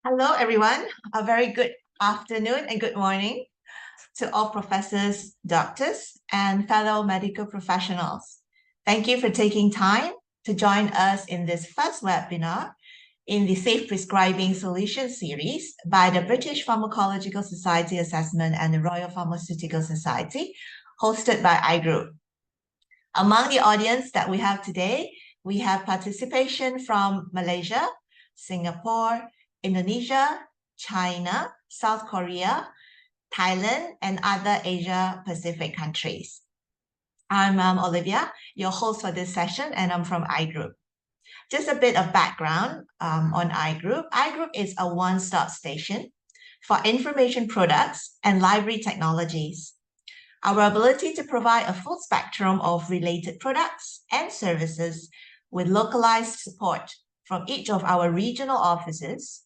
Hello, everyone. A very good afternoon and good morning to all professors, doctors, and fellow medical professionals. Thank you for taking time to join us in this first webinar in the Safe Prescribing Solution series by the British Pharmacological Society Assessment and the Royal Pharmaceutical Society, hosted by iGroup. Among the audience that we have today, we have participation from Malaysia, Singapore, Indonesia, China, South Korea, Thailand, and other Asia Pacific countries. I'm Olivia, your host for this session, and I'm from iGroup. Just a bit of background on iGroup. iGroup is a one-stop station for information products and library technologies. Our ability to provide a full spectrum of related products and services with localized support from each of our regional offices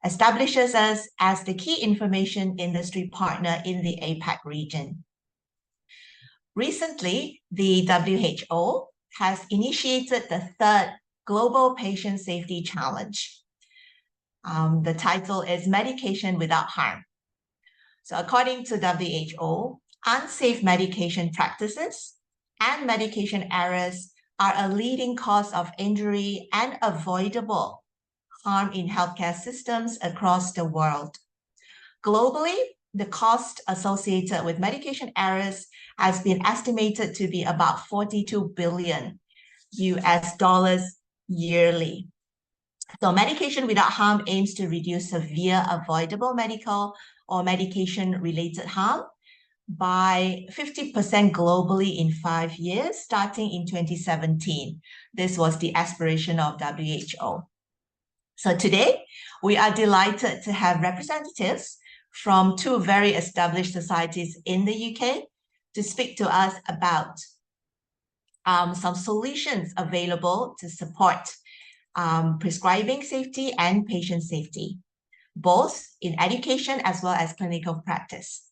establishes us as the key information industry partner in the APAC region. Recently, the WHO has initiated the third Global Patient Safety Challenge. The title is Medication Without Harm. So according to WHO, unsafe medication practices and medication errors are a leading cause of injury and avoidable harm in healthcare systems across the world. Globally, the cost associated with medication errors has been estimated to be about $42 billion yearly. So Medication Without Harm aims to reduce severe avoidable medical or medication-related harm by 50% globally in 5 years, starting in 2017. This was the aspiration of WHO. So today, we are delighted to have representatives from two very established societies in the UK to speak to us about some solutions available to support prescribing safety and patient safety, both in education as well as clinical practice.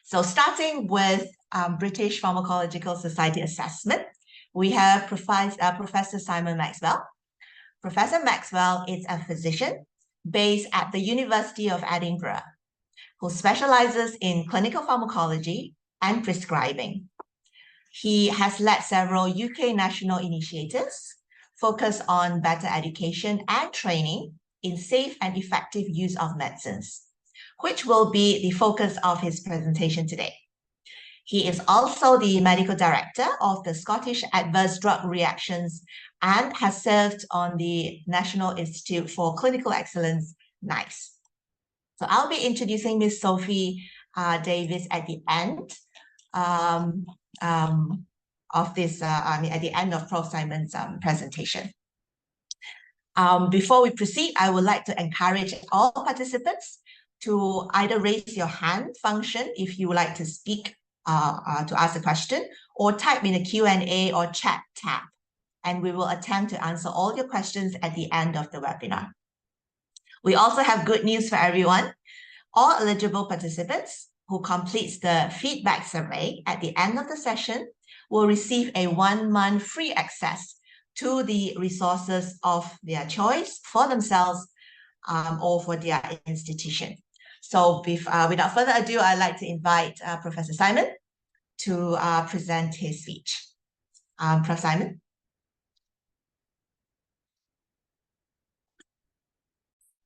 So starting with British Pharmacological Society Assessment, we have Professor Simon Maxwell. Professor Maxwell is a physician based at the University of Edinburgh, who specializes in clinical pharmacology and prescribing. He has led several UK national initiatives focused on better education and training in safe and effective use of medicines, which will be the focus of his presentation today. He is also the medical director of the Scottish Adverse Drug Reactions and has served on the National Institute for Clinical Excellence, NICE. So I'll be introducing Ms. Sophie Davis at the end of this, at the end of Prof. Simon's presentation. Before we proceed, I would like to encourage all participants to either raise your hand function if you would like to speak to ask a question, or type in the Q&A or chat tab, and we will attempt to answer all your questions at the end of the webinar. We also have good news for everyone. All eligible participants who completes the feedback survey at the end of the session will receive a 1-month free access to the resources of their choice for themselves or for their institution. So without further ado, I'd like to invite Professor Simon to present his speech. Prof. Simon.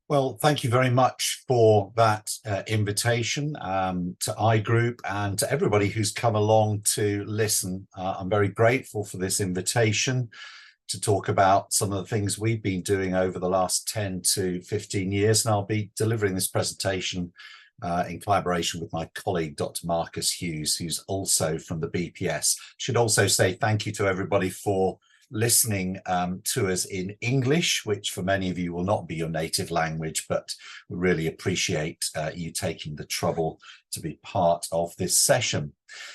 Well, thank you very much for that invitation to iGroup and to everybody who's come along to listen. I'm very grateful for this invitation to talk about some of the things we've been doing over the last 10 to 15 years. And I'll be delivering this presentation in collaboration with my colleague, Dr. Marcus Hughes, who's also from the BPS. Should also say thank you to everybody for listening to us in English, which for many of you will not be your native language, but we really appreciate you taking the trouble to be part of this session.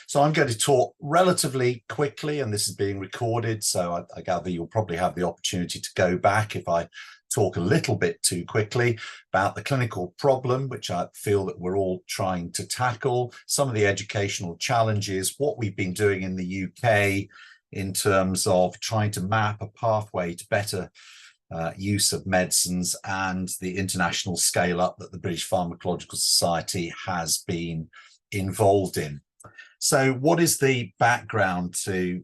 So I'm going to talk relatively quickly, and this is being recorded, so I gather you'll probably have the opportunity to go back if I talk a little bit too quickly about the clinical problem, which I feel that we're all trying to tackle, some of the educational challenges, what we've been doing in the UK in terms of trying to map a pathway to better use of medicines and the international scale up that the British Pharmacological Society has been involved in. So what is the background to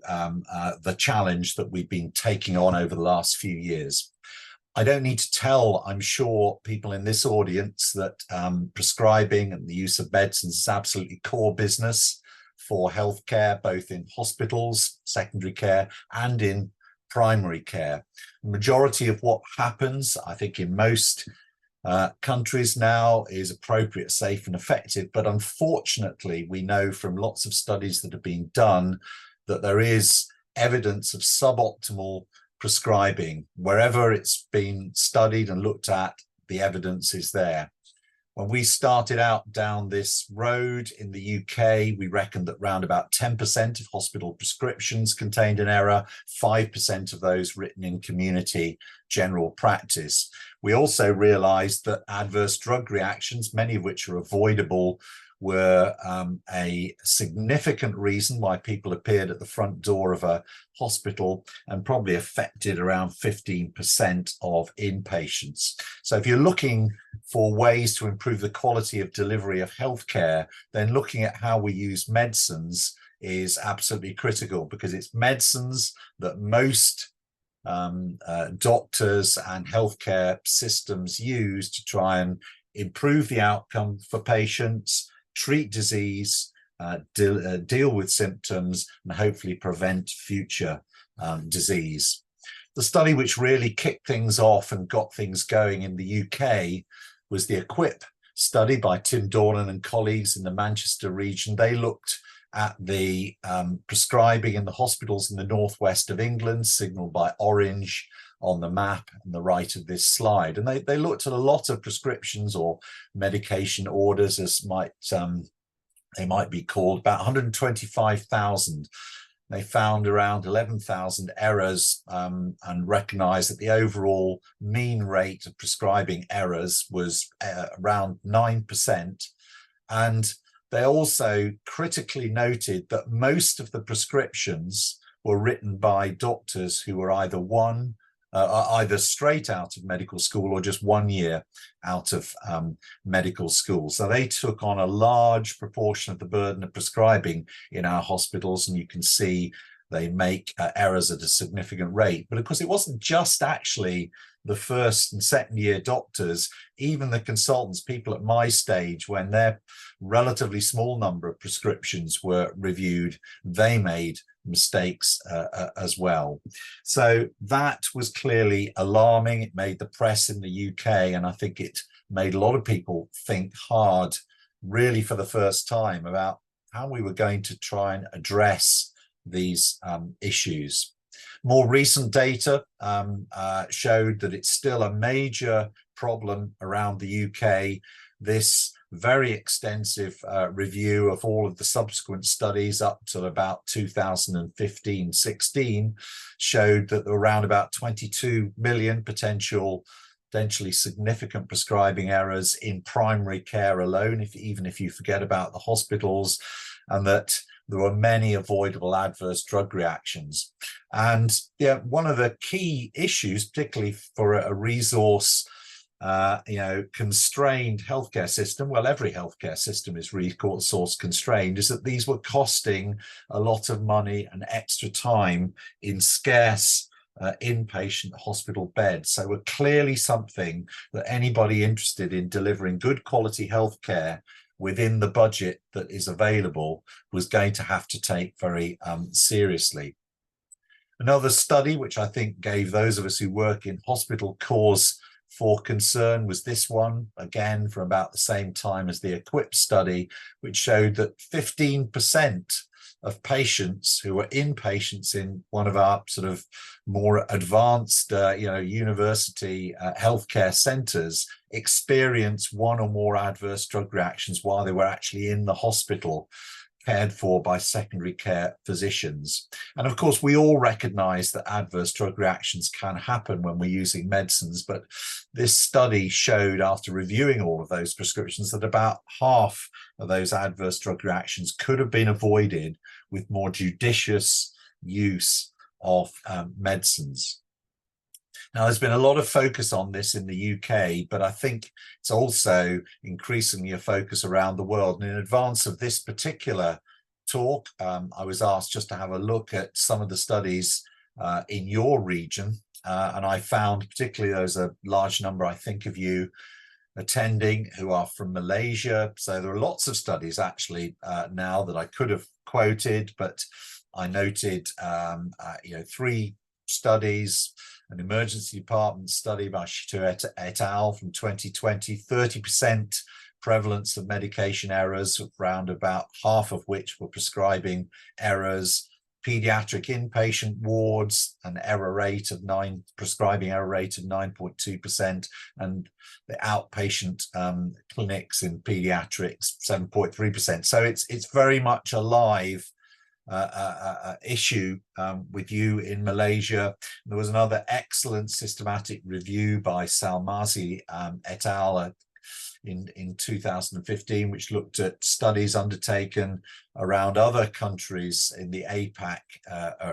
the challenge that we've been taking on over the last few years? I don't need to tell, I'm sure, people in this audience that prescribing and the use of medicines is absolutely core business for healthcare, both in hospitals, secondary care, and in primary care. The majority of what happens, I think, in most countries now is appropriate, safe, and effective. But unfortunately, we know from lots of studies that have been done that there is evidence of suboptimal prescribing. Wherever it's been studied and looked at, the evidence is there. When we started out down this road in the UK, we reckoned that around about 10% of hospital prescriptions contained an error, 5% of those written in community general practice. We also realized that adverse drug reactions, many of which are avoidable, were a significant reason why people appeared at the front door of a hospital and probably affected around 15% of inpatients. So if you're looking for ways to improve the quality of delivery of healthcare, then looking at how we use medicines is absolutely critical, because it's medicines that most doctors and healthcare systems use to try and improve the outcome for patients, treat disease, deal with symptoms, and hopefully prevent future disease. The study which really kicked things off and got things going in the UK was the EQUIP study by Tim Dornan and colleagues in the Manchester region. They looked at the prescribing in the hospitals in the northwest of England, signaled by orange on the map on the right of this slide. And they looked at a lot of prescriptions or medication orders, as they might be called, about 125,000. They found around 11,000 errors and recognized that the overall mean rate of prescribing errors was around 9%. And they also critically noted that most of the prescriptions were written by doctors who were either straight out of medical school or just 1 year out of medical school. So they took on a large proportion of the burden of prescribing in our hospitals, and you can see they make errors at a significant rate. But of course, it wasn't just actually the first and second year doctors, even the consultants, people at my stage, when their relatively small number of prescriptions were reviewed, they made mistakes as well. So that was clearly alarming. It made the press in the UK, and I think it made a lot of people think hard, really for the first time, about how we were going to try and address these issues. More recent data showed that it's still a major problem around the UK. This very extensive review of all of the subsequent studies up to about 2015-16 showed that there were around about 22 million potentially significant prescribing errors in primary care alone, even if you forget about the hospitals, and that there were many avoidable adverse drug reactions. And yeah, one of the key issues, particularly for a resource constrained healthcare system, well, every healthcare system is resource constrained, is that these were costing a lot of money and extra time in scarce inpatient hospital beds. So were clearly something that anybody interested in delivering good quality healthcare within the budget that is available was going to have to take very seriously. Another study, which I think gave those of us who work in hospital cause for concern, was this one, again, from about the same time as the EQUIP study, which showed that 15% of patients who were inpatients in one of our sort of more advanced, university healthcare centres experience one or more adverse drug reactions while they were actually in the hospital, cared for by secondary care physicians. And of course, we all recognize that adverse drug reactions can happen when we're using medicines, but this study showed, after reviewing all of those prescriptions, that about half of those adverse drug reactions could have been avoided with more judicious use of medicines. Now, there's been a lot of focus on this in the UK, but I think it's also increasingly a focus around the world. And in advance of this particular talk, I was asked just to have a look at some of the studies in your region. And I found particularly there's a large number, I think, of you attending who are from Malaysia. So there are lots of studies actually now that I could have quoted, but I noted 3 studies: an emergency department study by Shito et al. From 2020, 30% prevalence of medication errors, around about half of which were prescribing errors. Pediatric inpatient wards, an prescribing error rate of 9.2%, and the outpatient clinics in pediatrics 7.3%. So it's very much a live issue with you in Malaysia. There was another excellent systematic review by Salmazi et al. In 2015, which looked at studies undertaken around other countries in the APAC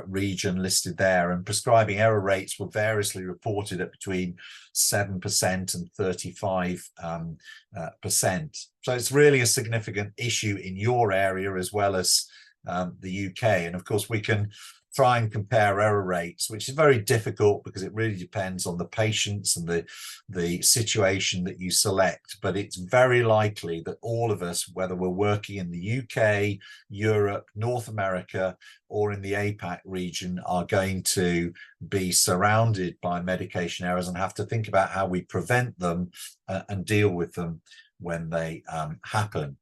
region listed there, and prescribing error rates were variously reported at between 7% and 35%. So it's really a significant issue in your area as well as the UK. And of course, we can try and compare error rates, which is very difficult because it really depends on the patients and the situation that you select. But it's very likely that all of us, whether we're working in the UK, Europe, North America, or in the APAC region, are going to be surrounded by medication errors and have to think about how we prevent them and deal with them when they happen.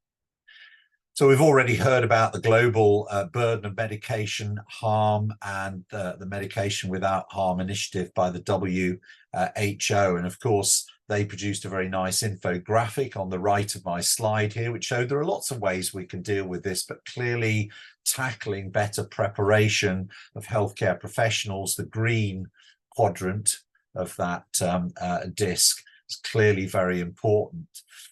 So we've already heard about the global burden of medication harm and the Medication Without Harm initiative by the WHO. And of course, they produced a very nice infographic on the right of my slide here, which showed there are lots of ways we can deal with this, but clearly tackling better preparation of healthcare professionals, the green quadrant of that disc, is clearly very important.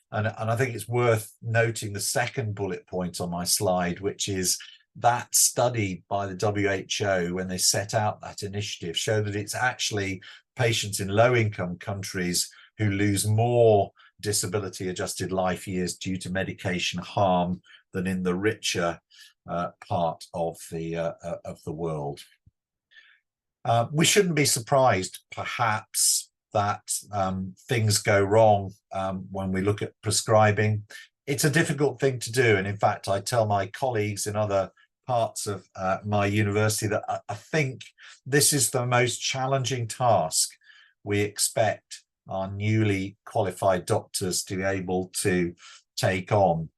And I think it's worth noting the second bullet point on my slide, which is that study by the WHO, when they set out that initiative, showed that it's actually patients in low-income countries who lose more disability-adjusted life years due to medication harm than in the richer part of the world. We shouldn't be surprised, perhaps, that things go wrong when we look at prescribing. It's a difficult thing to do. And in fact, I tell my colleagues in other parts of my university that I think this is the most challenging task we expect our newly qualified doctors to be able to take on.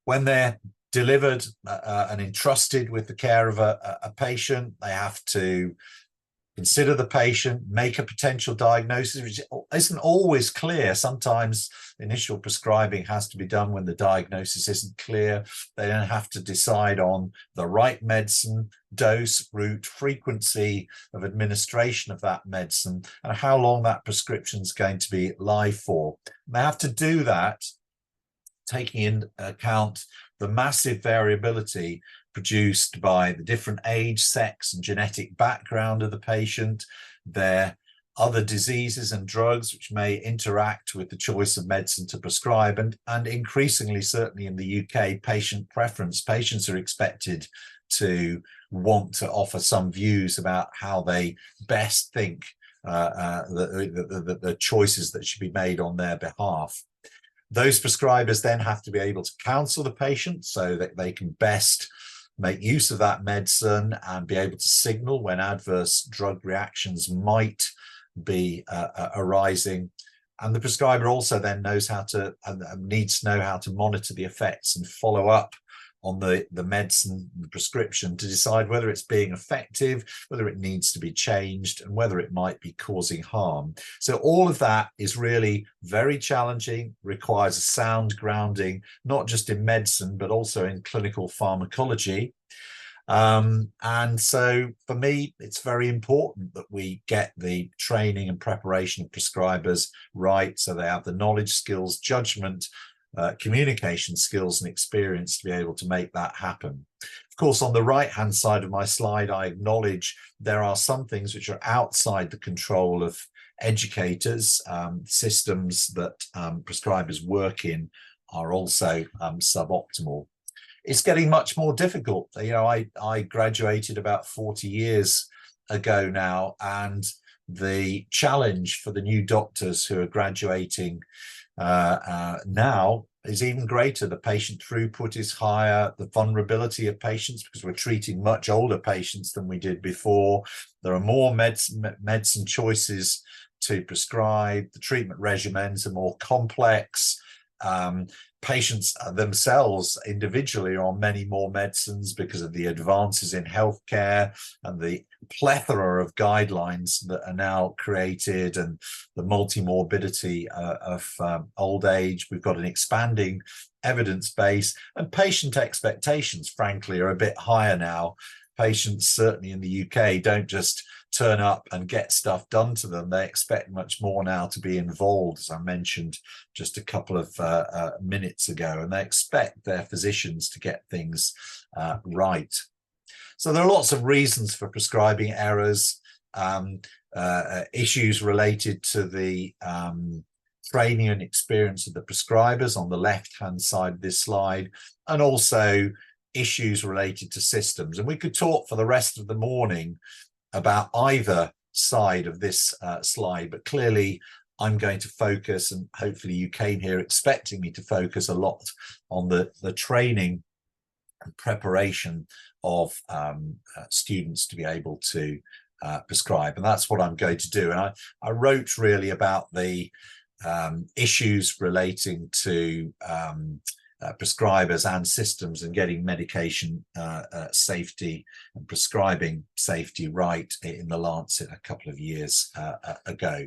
When they're delivered and entrusted with the care of a patient, they have to consider the patient, make a potential diagnosis, which isn't always clear. Sometimes initial prescribing has to be done when the diagnosis isn't clear. They then have to decide on the right medicine, dose, route, frequency of administration of that medicine, and how long that prescription is going to be live for. And they have to do that taking into account the massive variability produced by the different age, sex, and genetic background of the patient, their other diseases and drugs which may interact with the choice of medicine to prescribe, and increasingly, certainly in the UK, patient preference. Patients are expected to want to offer some views about how they best think the choices that should be made on their behalf. Those prescribers then have to be able to counsel the patient so that they can best make use of that medicine and be able to signal when adverse drug reactions might be arising. And the prescriber also then knows how to needs to know how to monitor the effects and follow up on the medicine, the prescription, to decide whether it's being effective, whether it needs to be changed, and whether it might be causing harm. So all of that is really very challenging, requires a sound grounding, not just in medicine, but also in clinical pharmacology. And so for me, it's very important that we get the training and preparation of prescribers right, so they have the knowledge, skills, judgment, communication skills and experience to be able to make that happen. Of course, on the right-hand side of my slide, I acknowledge there are some things which are outside the control of educators, systems that prescribers work in are also suboptimal. It's getting much more difficult. You know, I graduated about 40 years ago now, and the challenge for the new doctors who are graduating now is even greater. The patient throughput is higher, the vulnerability of patients, because we're treating much older patients than we did before. There are more medicine choices to prescribe. The treatment regimens are more complex. Patients themselves individually are on many more medicines because of the advances in healthcare and the plethora of guidelines that are now created and the multimorbidity of old age. We've got an expanding evidence base, and patient expectations, frankly, are a bit higher now. Patients, certainly in the UK, don't just turn up and get stuff done to them. They expect much more now to be involved, as I mentioned just a couple of minutes ago, and they expect their physicians to get things right. So there are lots of reasons for prescribing errors, issues related to the training and experience of the prescribers on the left-hand side of this slide, and also issues related to systems. And we could talk for the rest of the morning about either side of this slide, but clearly I'm going to focus, and hopefully you came here expecting me to focus a lot on the training and preparation of students to be able to prescribe, and that's what I'm going to do. And I wrote really about the issues relating to prescribers and systems and getting medication safety and prescribing safety right in the Lancet a couple of years ago.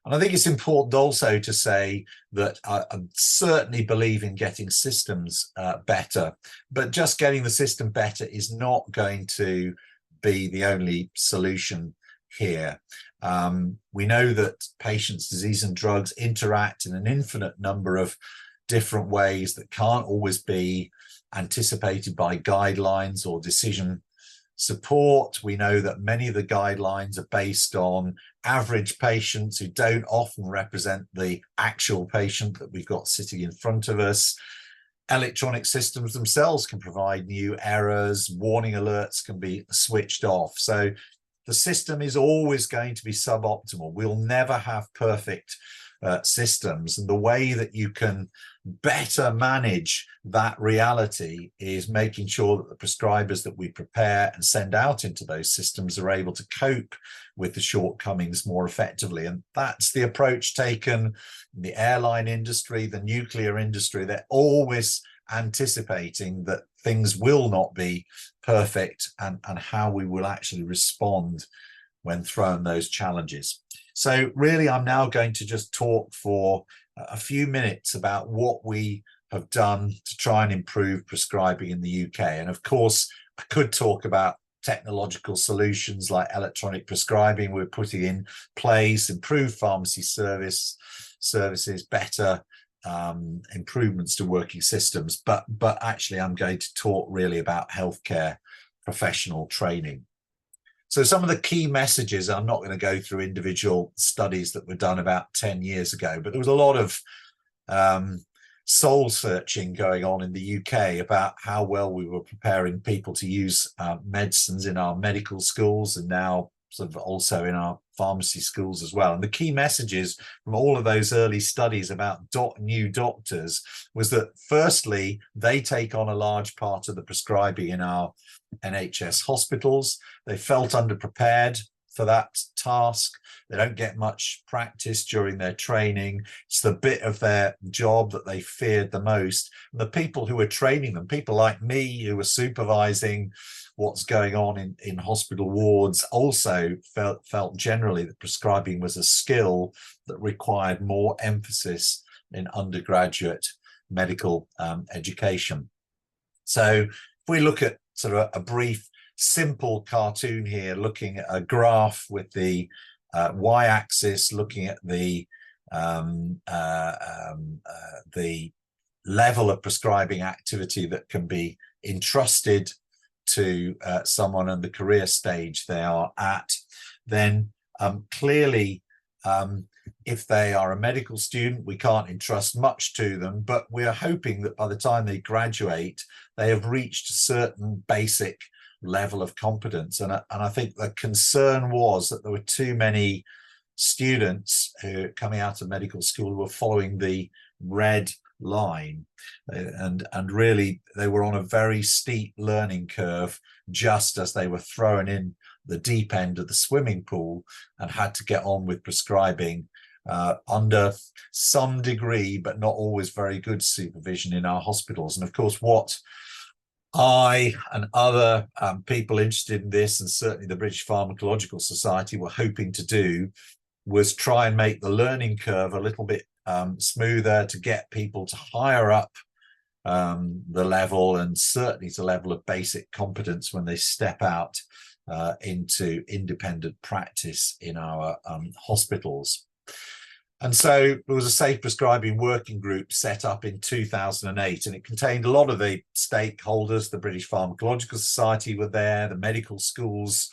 And I think it's important also to say that I certainly believe in getting systems better, but just getting the system better is not going to be the only solution here. We know that patients, disease and drugs interact in an infinite number of different ways that can't always be anticipated by guidelines or decision support. We know that many of the guidelines are based on average patients who don't often represent the actual patient that we've got sitting in front of us. Electronic systems themselves can provide new errors, warning alerts can be switched off. So the system is always going to be suboptimal. We'll never have perfect systems, and the way that you can better manage that reality is making sure that the prescribers that we prepare and send out into those systems are able to cope with the shortcomings more effectively. And that's the approach taken in the airline industry, the nuclear industry. They're always anticipating that things will not be perfect, and how we will actually respond when thrown those challenges. So really, I'm now going to just talk for a few minutes about what we have done to try and improve prescribing in the UK. And of course, I could talk about technological solutions like electronic prescribing we're putting in place, improved pharmacy services, better improvements to working systems. But actually, I'm going to talk really about healthcare professional training. So some of the key messages, I'm not going to go through individual studies that were done about 10 years ago, but there was a lot of soul searching going on in the UK about how well we were preparing people to use medicines in our medical schools, and now sort of also in our pharmacy schools as well. And the key messages from all of those early studies about new doctors was that, firstly, they take on a large part of the prescribing in our NHS hospitals. They felt underprepared for that task. They don't get much practice during their training. It's the bit of their job that they feared the most. And the people who were training them, people like me who were supervising what's going on in hospital wards, also felt generally that prescribing was a skill that required more emphasis in undergraduate medical education. So if we look at sort of a brief, simple cartoon here, looking at a graph with the y-axis, looking at the level of prescribing activity that can be entrusted to someone and the career stage they are at, then clearly If they are a medical student, we can't entrust much to them, but we are hoping that by the time they graduate, they have reached a certain basic level of competence. And I think the concern was that there were too many students who coming out of medical school were following the red line, and really they were on a very steep learning curve just as they were thrown in the deep end of the swimming pool and had to get on with prescribing under some degree, but not always very good supervision in our hospitals. And of course, what I and other people interested in this, and certainly the British Pharmacological Society, were hoping to do was try and make the learning curve a little bit smoother, to get people to higher up the level, and certainly to level of basic competence when they step out into independent practice in our hospitals. And so there was a Safe Prescribing working group set up in 2008, and it contained a lot of the stakeholders. The British Pharmacological Society were there, the medical schools,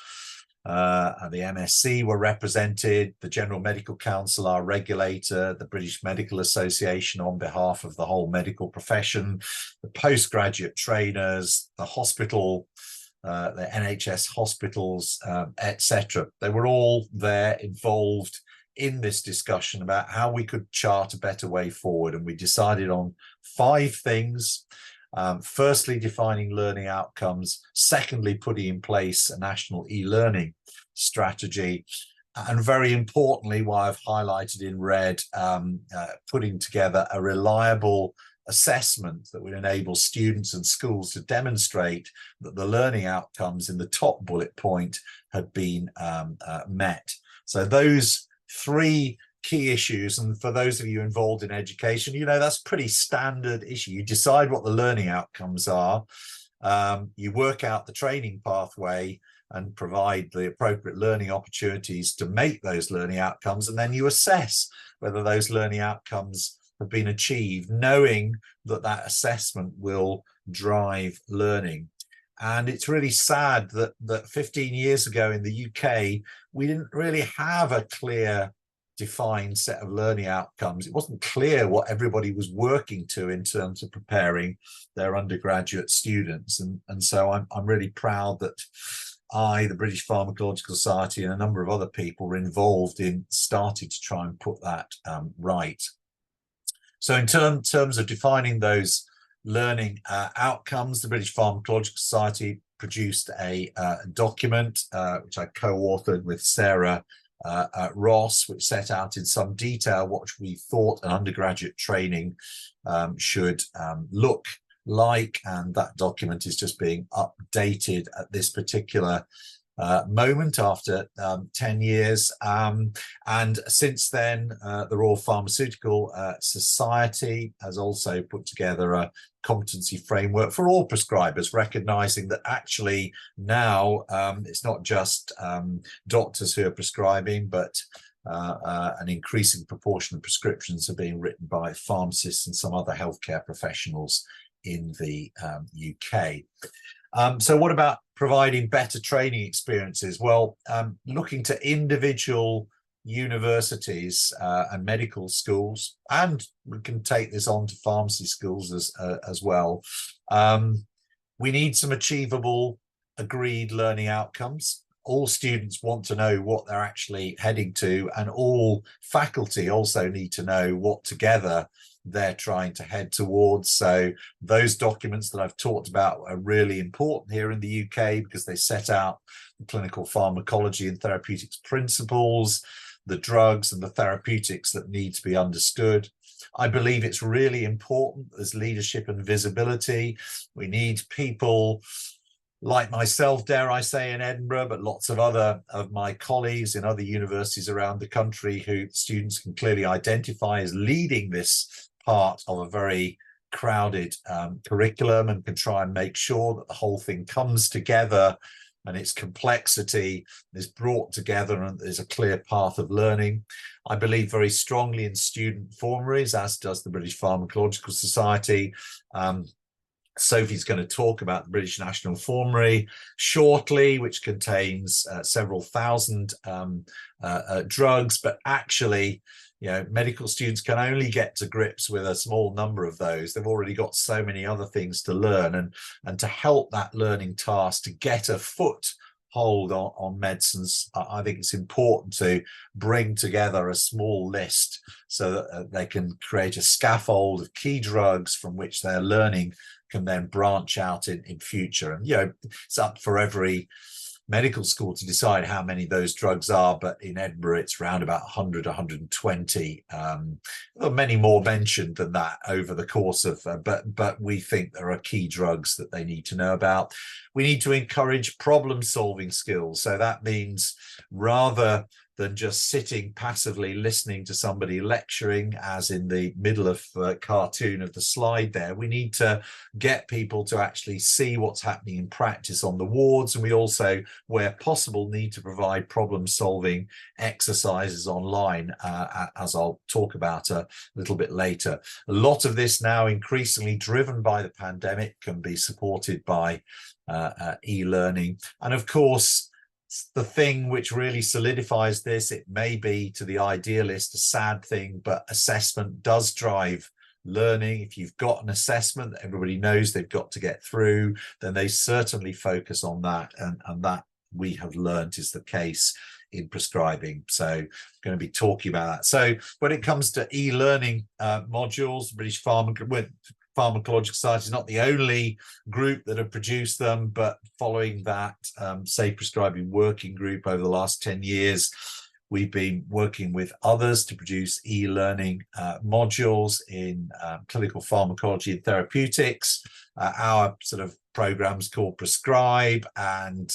and the MSc were represented, the General Medical Council, our regulator, the British Medical Association on behalf of the whole medical profession, the postgraduate trainers, the hospital, the NHS hospitals, etc. They were all there involved in this discussion about how we could chart a better way forward. And we decided on 5 things. Firstly, defining learning outcomes. Secondly, putting in place a national e-learning strategy. And very importantly, why I've highlighted in red, putting together a reliable assessment that would enable students and schools to demonstrate that the learning outcomes in the top bullet point had been met. So those 3 key issues, and for those of you involved in education, you know, that's pretty standard issue. You decide what the learning outcomes are, you work out the training pathway and provide the appropriate learning opportunities to make those learning outcomes, and then you assess whether those learning outcomes have been achieved, knowing that that assessment will drive learning. And it's really sad that 15 years ago in the UK, we didn't really have a clear, defined set of learning outcomes. It wasn't clear what everybody was working to in terms of preparing their undergraduate students. And so I'm really proud that I, the British Pharmacological Society, and a number of other people were involved in starting to try and put that right. So in terms of defining those learning outcomes, the British Pharmacological Society produced a document which I co-authored with Sarah Ross, which set out in some detail what we thought an undergraduate training should look like, and that document is just being updated at this particular moment after 10 years. And since then, the Royal Pharmaceutical Society has also put together a competency framework for all prescribers, recognizing that actually now it's not just doctors who are prescribing, but an increasing proportion of prescriptions are being written by pharmacists and some other healthcare professionals in the UK. So what about providing better training experiences? Well, looking to individual universities and medical schools, and we can take this on to pharmacy schools as well. We need some achievable, agreed learning outcomes. All students want to know what they're actually heading to, and all faculty also need to know what together they're trying to head towards. So those documents that I've talked about are really important here in the UK because they set out the clinical pharmacology and therapeutics principles, the drugs and the therapeutics that need to be understood. I believe it's really important as leadership and visibility. We need people like myself, dare I say, in Edinburgh, but lots of other of my colleagues in other universities around the country who students can clearly identify as leading this part of a very crowded curriculum, and can try and make sure that the whole thing comes together and its complexity is brought together and there's a clear path of learning. I believe very strongly in student formularies, as does the British Pharmacological Society. Sophie's going to talk about the British National Formulary shortly, which contains several thousand drugs, but actually, you know, medical students can only get to grips with a small number of those. They've already got so many other things to learn, and to help that learning task to get a foothold on medicines, I think it's important to bring together a small list so that they can create a scaffold of key drugs from which their learning can then branch out in future. And, you know, it's up for every medical school to decide how many those drugs are, but in Edinburgh it's around about 100, 120. Many more mentioned than that over the course of, but we think there are key drugs that they need to know about. We need to encourage problem-solving skills. So that means rather than just sitting passively listening to somebody lecturing, as in the middle of the cartoon of the slide there, we need to get people to actually see what's happening in practice on the wards. And we also, where possible, need to provide problem-solving exercises online, as I'll talk about a little bit later. A lot of this now, increasingly driven by the pandemic, can be supported by e-learning. And of course, the thing which really solidifies this, it may be to the idealist a sad thing, but assessment does drive learning. If you've got an assessment that everybody knows they've got to get through, then they certainly focus on that, and that we have learned is the case in prescribing. So I'm going to be talking about that. So when it comes to e-learning modules, British Pharmacological Society is not the only group that have produced them, but following that Safe Prescribing working group over the last 10 years, we've been working with others to produce e-learning modules in clinical pharmacology and therapeutics. Our sort of program's called Prescribe, and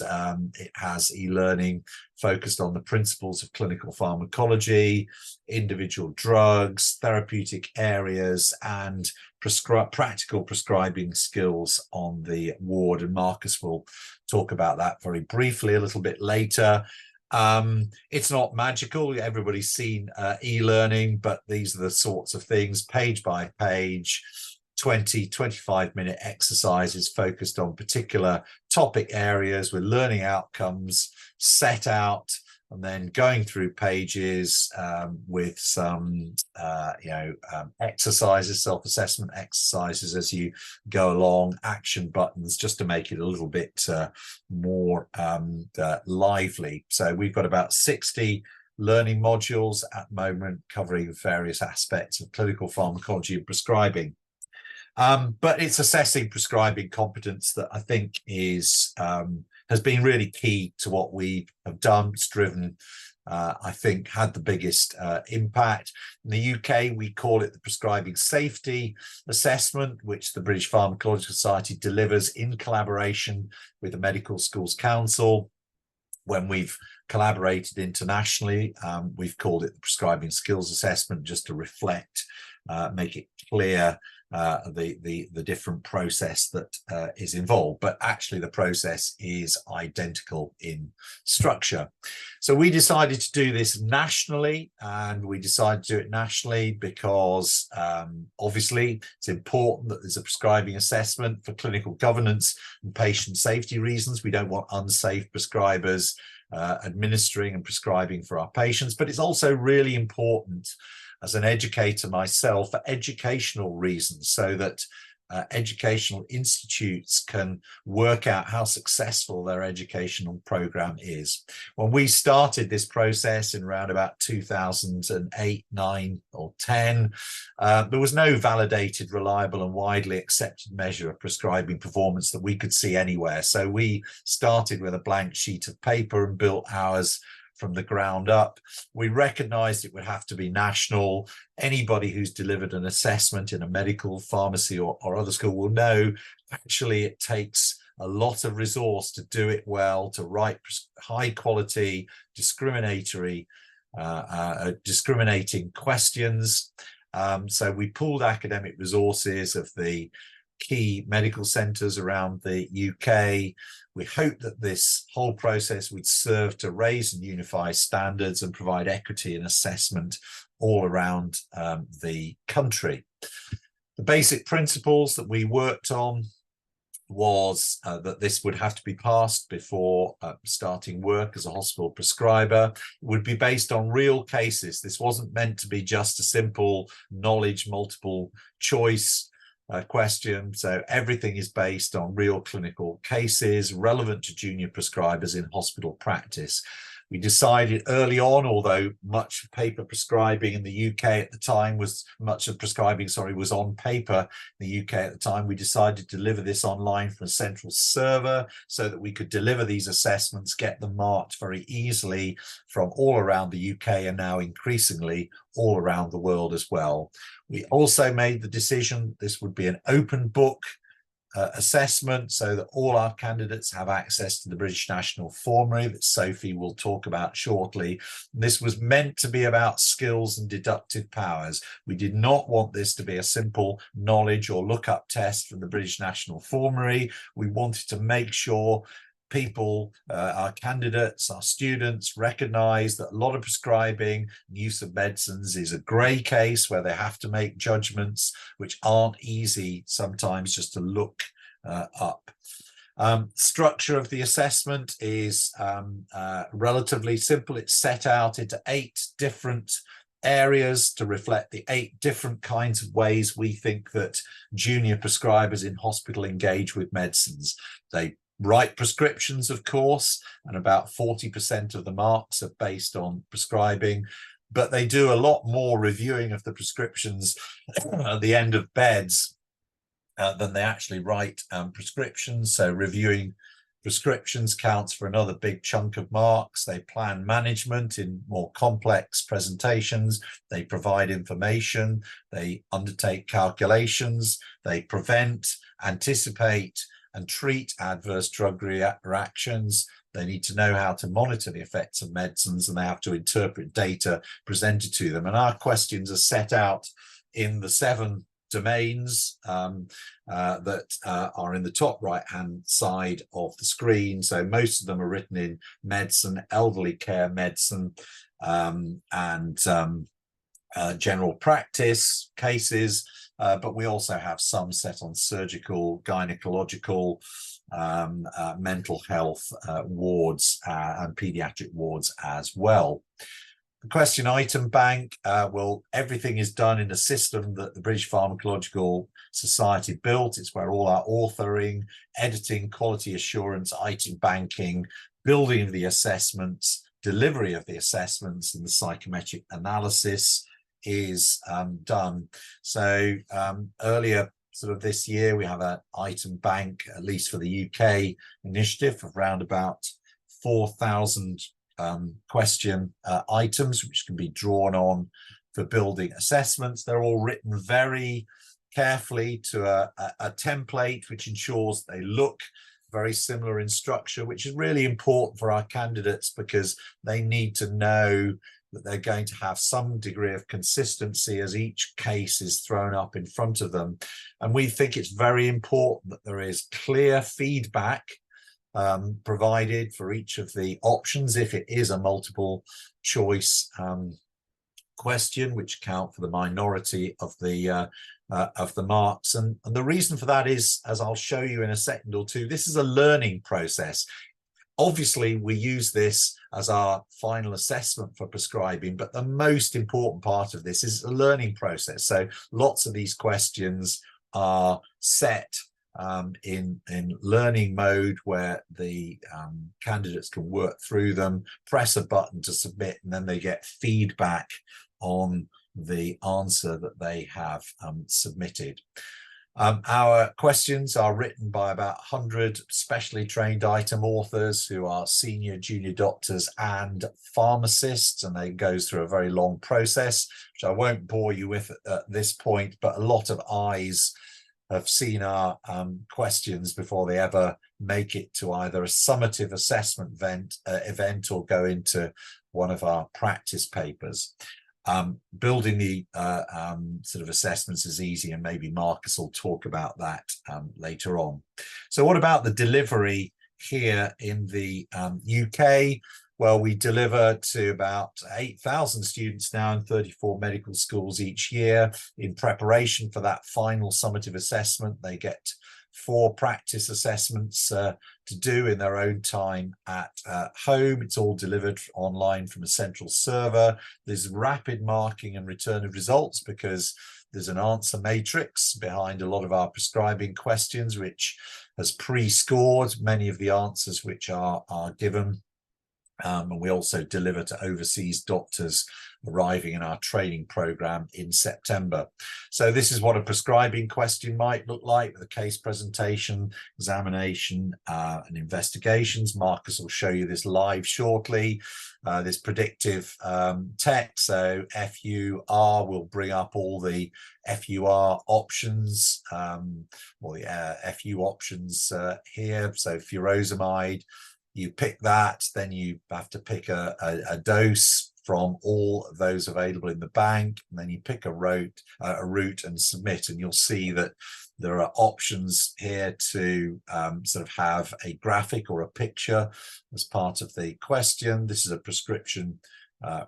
it has e-learning focused on the principles of clinical pharmacology, individual drugs, therapeutic areas, and practical prescribing skills on the ward. And Marcus will talk about that very briefly a little bit later. It's not magical. Everybody's seen e-learning, but these are the sorts of things, page by page, 20-25-minute exercises focused on particular topic areas with learning outcomes set out, and then going through pages with some exercises, self-assessment exercises as you go along, action buttons, just to make it a little bit more lively. So we've got about 60 learning modules at the moment covering various aspects of clinical pharmacology and prescribing. But it's assessing prescribing competence that I think is has been really key to what we have done. It's driven, I think, had the biggest impact. In the UK, we call it the Prescribing Safety Assessment, which the British Pharmacological Society delivers in collaboration with the Medical Schools Council. When we've collaborated internationally, we've called it the Prescribing Skills Assessment, just to reflect, make it clear the different process that is involved, but actually the process is identical in structure. So we decided to do this nationally, and we decided to do it nationally because obviously it's important that there's a prescribing assessment for clinical governance and patient safety reasons. We don't want unsafe prescribers administering and prescribing for our patients, but it's also really important as an educator myself for educational reasons, so that educational institutes can work out how successful their educational program is. When we started this process in around about 2008, 9 or 10, there was no validated, reliable and widely accepted measure of prescribing performance that we could see anywhere. So we started with a blank sheet of paper and built ours from the ground up. We recognized it would have to be national. Anybody who's delivered an assessment in a medical, pharmacy or other school will know actually it takes a lot of resource to do it well, to write high quality, discriminating questions. So we pooled academic resources of the key medical centres around the UK. We hope that this whole process would serve to raise and unify standards and provide equity and assessment all around the country. The basic principles that we worked on was that this would have to be passed before starting work as a hospital prescriber. It would be based on real cases. This wasn't meant to be just a simple knowledge multiple choice question. So everything is based on real clinical cases relevant to junior prescribers in hospital practice. We decided early on, although much paper prescribing in the UK at the time was was on paper in the UK at the time, we decided to deliver this online from a central server so that we could deliver these assessments, get them marked very easily from all around the UK and now increasingly all around the world as well. We also made the decision this would be an open book assessment so that all our candidates have access to the British National Formulary that Sophie will talk about shortly. This was meant to be about skills and deductive powers. We did not want this to be a simple knowledge or lookup test from the British National Formulary. We wanted to make sure people, our candidates, our students recognize that a lot of prescribing and use of medicines is a grey case where they have to make judgments which aren't easy sometimes just to look up. Structure of the assessment is relatively simple. It's set out into 8 different areas to reflect the 8 different kinds of ways we think that junior prescribers in hospital engage with medicines. They write prescriptions, of course, and about 40% of the marks are based on prescribing, but they do a lot more reviewing of the prescriptions at the end of beds than they actually write prescriptions. So reviewing prescriptions counts for another big chunk of marks. They plan management in more complex presentations. They provide information. They undertake calculations. They prevent, anticipate, and treat adverse drug reactions. They need to know how to monitor the effects of medicines, and they have to interpret data presented to them. And our questions are set out in the 7 domains that are in the top right-hand side of the screen. So most of them are written in medicine, elderly care medicine, and general practice cases. But we also have some set on surgical, gynecological, mental health wards and pediatric wards as well. The question item bank, well, everything is done in a system that the British Pharmacological Society built. It's where all our authoring, editing, quality assurance, item banking, building of the assessments, delivery of the assessments, and the psychometric analysis is done. So earlier sort of this year, we have an item bank, at least for the UK initiative, of around about 4,000 question items, which can be drawn on for building assessments. They're all written very carefully to a template, which ensures they look very similar in structure, which is really important for our candidates because they need to know that they're going to have some degree of consistency as each case is thrown up in front of them. And we think it's very important that there is clear feedback provided for each of the options if it is a multiple choice question, which account for the minority of the marks. And the reason for that is, as I'll show you in a second or two, this is a learning process. Obviously, we use this as our final assessment for prescribing, but the most important part of this is a learning process. So lots of these questions are set in learning mode where the candidates can work through them, press a button to submit, and then they get feedback on the answer that they have submitted. Our questions are written by about 100 specially trained item authors who are senior, junior doctors and pharmacists, and they go through a very long process, which I won't bore you with at this point, but a lot of eyes have seen our questions before they ever make it to either a summative assessment event or go into one of our practice papers. Building the sort of assessments is easy, and maybe Marcus will talk about that later on. So what about the delivery here in the UK? Well, we deliver to about 8,000 students now in 34 medical schools each year. In preparation for that final summative assessment, they get 4 practice assessments to do in their own time at home. It's all delivered online from a central server. There's rapid marking and return of results because there's an answer matrix behind a lot of our prescribing questions, which has pre-scored many of the answers which are given. And we also deliver to overseas doctors arriving in our training program in September. So this is what a prescribing question might look like with a case presentation, examination, and investigations. Marcus will show you this live shortly. This predictive text, so FUR will bring up all the FUR options, or the FU options here. So furosemide, you pick that, then you have to pick a dose from all of those available in the bank, and then you pick a route and submit, and you'll see that there are options here to sort of have a graphic or a picture as part of the question. This is a prescription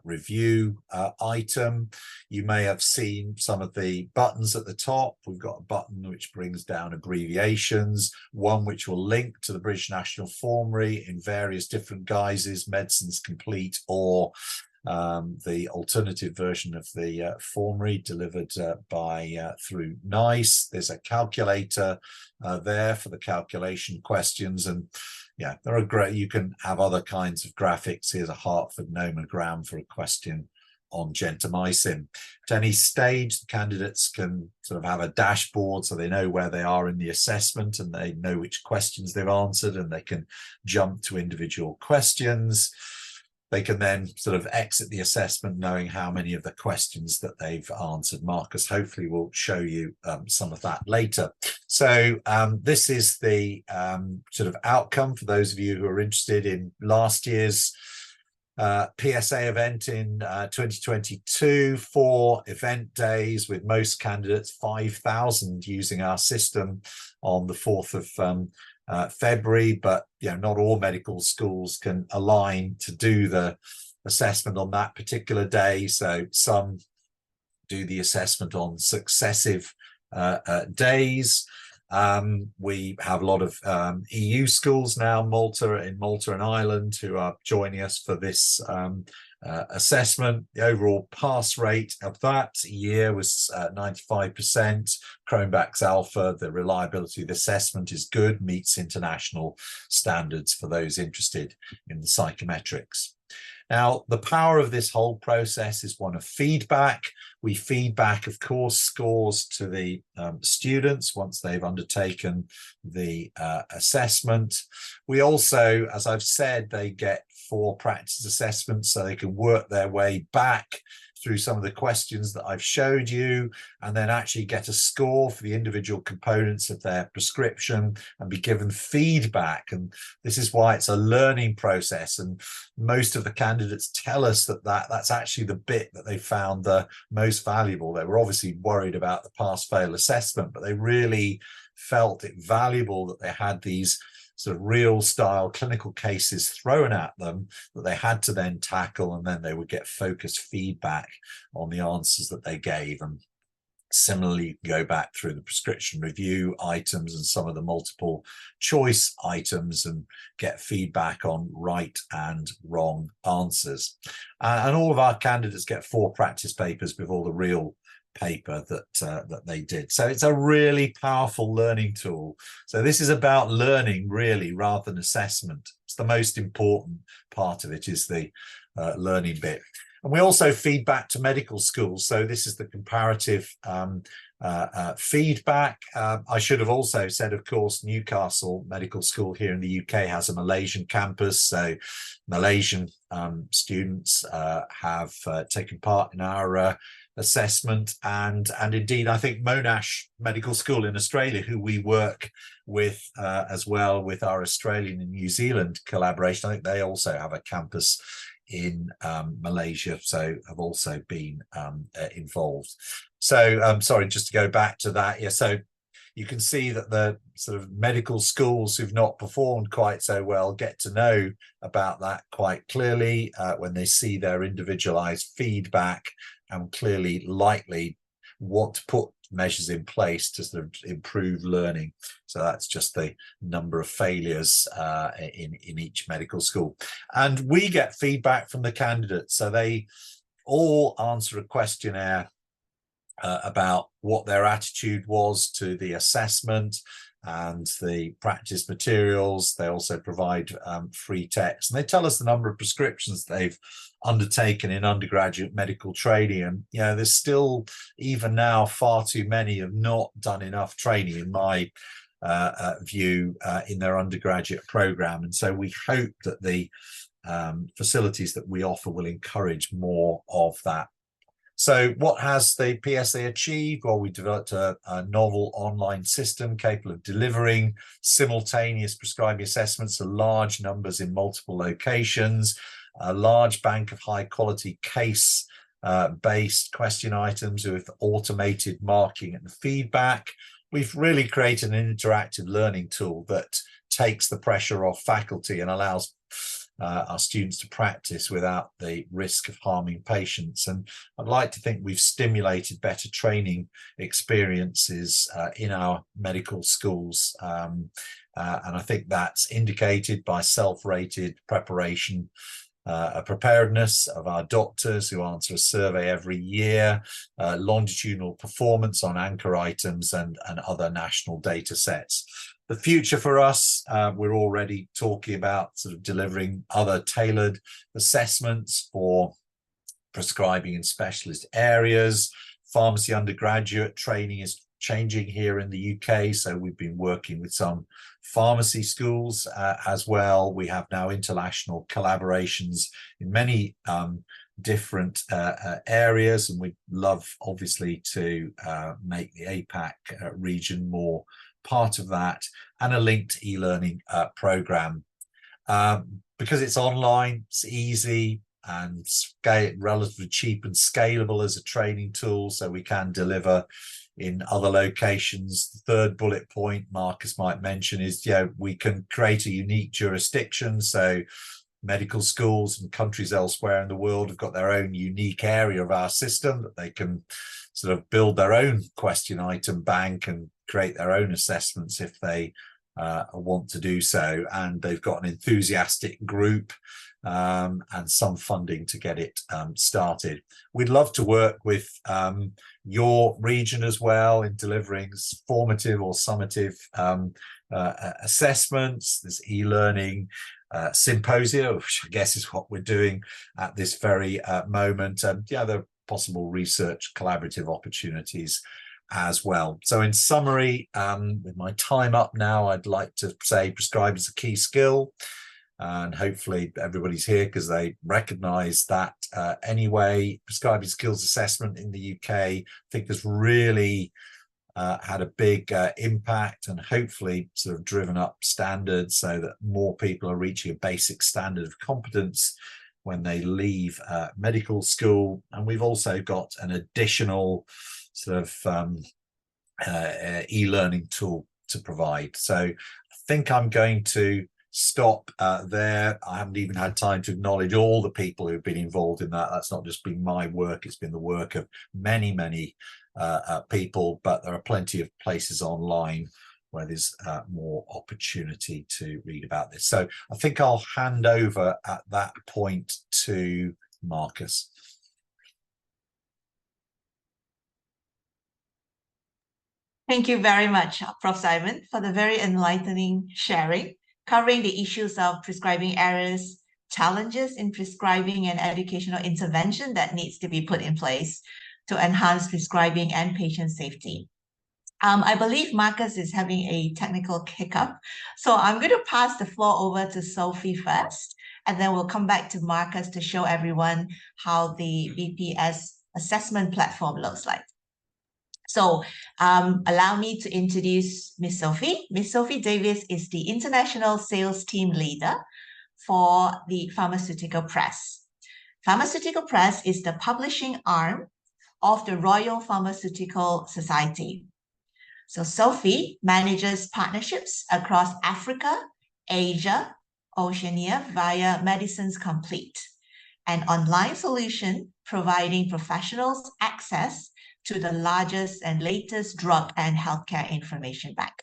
review item. You may have seen some of the buttons at the top. We've got a button which brings down abbreviations, one which will link to the British National Formulary in various different guises, MedicinesComplete, or the alternative version of the formulary delivered through NICE. There's a calculator there for the calculation questions, and yeah, there are great. You can have other kinds of graphics. Here's a Hartford nomogram for a question on gentamicin. At any stage, the candidates can sort of have a dashboard so they know where they are in the assessment and they know which questions they've answered, and they can jump to individual questions. They can then sort of exit the assessment knowing how many of the questions that they've answered. Marcus hopefully will show you some of that later. So this is the sort of outcome for those of you who are interested in last year's PSA event in 2022. 4 event days with most candidates, 5,000 using our system on the 4th of February, but not all medical schools can align to do the assessment on that particular day. So some do the assessment on successive days. We have a lot of EU schools now, Malta and Ireland, who are joining us for this assessment. The overall pass rate of that year was 95%. Cronbach's Alpha, the reliability of the assessment is good, meets international standards for those interested in the psychometrics. Now, the power of this whole process is one of feedback. We feedback, of course, scores to the students once they've undertaken the assessment. We also, as I've said, they get 4 practice assessments so they can work their way back through some of the questions that I've showed you, and then actually get a score for the individual components of their prescription and be given feedback. And this is why it's a learning process. And most of the candidates tell us that that's actually the bit that they found the most valuable. They were obviously worried about the pass-fail assessment, but they really felt it valuable that they had these sort of real style clinical cases thrown at them that they had to then tackle, and then they would get focused feedback on the answers that they gave. And similarly, you can go back through the prescription review items and some of the multiple choice items and get feedback on right and wrong answers. And all of our candidates get 4 practice papers before the real paper that they did. So it's a really powerful learning tool. So this is about learning really rather than assessment. It's the most important part of it, is the learning bit. And we also feed back to medical schools. So this is the comparative feedback. I should have also said, of course, Newcastle Medical School here in the UK has a Malaysian campus. So Malaysian students have taken part in our assessment, and indeed I think Monash Medical School in Australia, who we work with as well with our Australian and New Zealand collaboration, I think they also have a campus in Malaysia, so have also been involved. So sorry, just to go back to that, yeah, so you can see that the sort of medical schools who've not performed quite so well get to know about that quite clearly when they see their individualized feedback, and clearly likely want to put measures in place to sort of improve learning. So that's just the number of failures in each medical school. And we get feedback from the candidates. So they all answer a questionnaire about what their attitude was to the assessment and the practice materials. They also provide free text, and they tell us the number of prescriptions they've undertaken in undergraduate medical training. And there's still, even now, far too many have not done enough training, in my view, in their undergraduate program. And so we hope that the facilities that we offer will encourage more of that. So what has the PSA achieved? Well, we developed a novel online system capable of delivering simultaneous prescribing assessments to large numbers in multiple locations, a large bank of high quality case based question items with automated marking and feedback. We've really created an interactive learning tool that takes the pressure off faculty and allows our students to practice without the risk of harming patients. And I'd like to think we've stimulated better training experiences in our medical schools. And I think that's indicated by self-rated preparation, preparedness of our doctors who answer a survey every year, longitudinal performance on anchor items and other national data sets. The future for us, we're already talking about sort of delivering other tailored assessments for prescribing in specialist areas. Pharmacy undergraduate training is changing here in the UK, so we've been working with some pharmacy schools as well. We have now international collaborations in many different areas, and we'd love, obviously, to make the APAC region more part of that, and a linked e-learning program. Because it's online, it's easy and relatively cheap and scalable as a training tool, so we can deliver in other locations. The third bullet point Marcus might mention is, we can create a unique jurisdiction. So medical schools and countries elsewhere in the world have got their own unique area of our system that they can sort of build their own question item bank and create their own assessments if they want to do so. And they've got an enthusiastic group and some funding to get it started. We'd love to work with your region as well in delivering formative or summative assessments. There's e-learning symposia, which I guess is what we're doing at this very moment. There are possible research collaborative opportunities as well. So in summary, with my time up now, I'd like to say prescribing is a key skill, and hopefully everybody's here because they recognize that anyway. Prescribing skills assessment in the UK, I think, has really had a big impact, and hopefully sort of driven up standards so that more people are reaching a basic standard of competence when they leave medical school. And we've also got an additional sort of e-learning tool to provide. So I think I'm going to stop there. I haven't even had time to acknowledge all the people who've been involved in that. That's not just been my work, it's been the work of many people, but there are plenty of places online where there's more opportunity to read about this. So I think I'll hand over at that point to Marcus. Thank you very much, Prof. Simon, for the very enlightening sharing, covering the issues of prescribing errors, challenges in prescribing, and educational intervention that needs to be put in place to enhance prescribing and patient safety. I believe Marcus is having a technical hiccup, so I'm going to pass the floor over to Sophie first, and then we'll come back to Marcus to show everyone how the BPS assessment platform looks like. So allow me to introduce Ms. Sophie. Ms. Sophie Davis is the International Sales Team Leader for the Pharmaceutical Press. Pharmaceutical Press is the publishing arm of the Royal Pharmaceutical Society. So Sophie manages partnerships across Africa, Asia, Oceania via MedicinesComplete, an online solution providing professionals access to the largest and latest drug and healthcare information bank.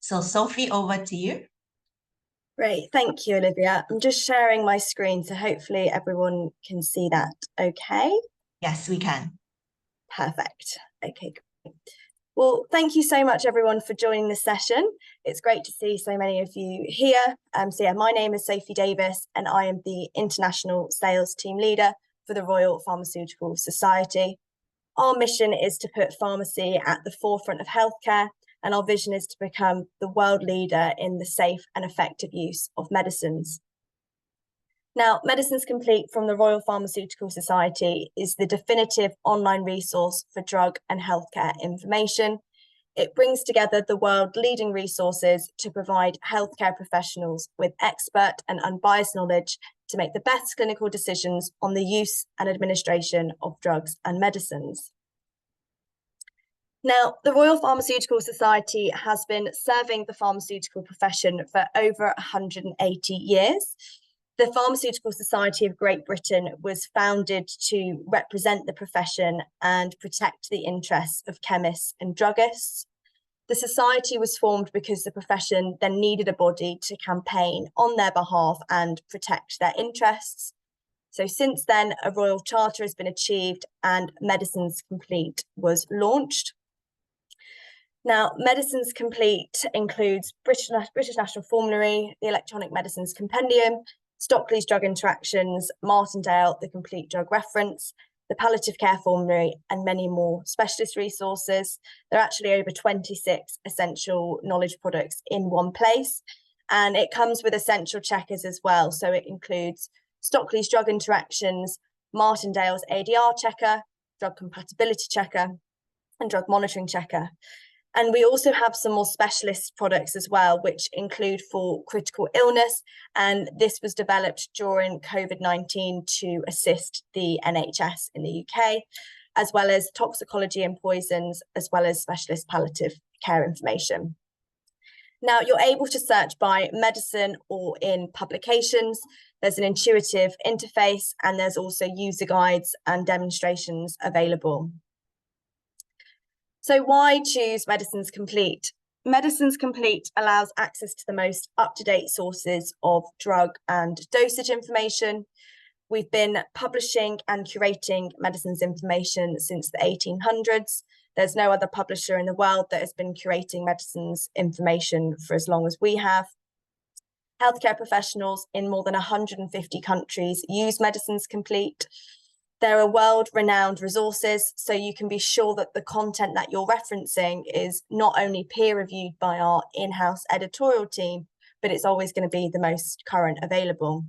So Sophie, over to you. Great, thank you, Olivia. I'm just sharing my screen, so hopefully everyone can see that okay? Yes, we can. Perfect. Okay, great. Well, thank you so much, everyone, for joining this session. It's great to see so many of you here. So yeah, my name is Sophie Davis, and I am the International Sales Team Leader for the Royal Pharmaceutical Society. Our mission is to put pharmacy at the forefront of healthcare, and our vision is to become the world leader in the safe and effective use of medicines. Now, MedicinesComplete from the Royal Pharmaceutical Society is the definitive online resource for drug and healthcare information. It brings together the world's leading resources to provide healthcare professionals with expert and unbiased knowledge to make the best clinical decisions on the use and administration of drugs and medicines. Now, the Royal Pharmaceutical Society has been serving the pharmaceutical profession for over 180 years. The Pharmaceutical Society of Great Britain was founded to represent the profession and protect the interests of chemists and druggists. The society was formed because the profession then needed a body to campaign on their behalf and protect their interests. So since then, a royal charter has been achieved and MedicinesComplete was launched. Now, MedicinesComplete includes British National Formulary, the Electronic Medicines Compendium, Stockley's Drug Interactions, Martindale, the Complete Drug Reference, the Palliative Care Formulary, and many more specialist resources. There are actually over 26 essential knowledge products in one place, and it comes with essential checkers as well. So it includes Stockley's Drug Interactions, Martindale's ADR checker, Drug Compatibility checker, and Drug Monitoring checker. And we also have some more specialist products as well, which include for critical illness. And this was developed during COVID-19 to assist the NHS in the UK, as well as toxicology and poisons, as well as specialist palliative care information. Now, you're able to search by medicine or in publications. There's an intuitive interface, and there's also user guides and demonstrations available. So why choose MedicinesComplete? MedicinesComplete allows access to the most up-to-date sources of drug and dosage information. We've been publishing and curating medicines information since the 1800s. There's no other publisher in the world that has been curating medicines information for as long as we have. Healthcare professionals in more than 150 countries use MedicinesComplete. There are world-renowned resources, so you can be sure that the content that you're referencing is not only peer-reviewed by our in-house editorial team, but it's always going to be the most current available.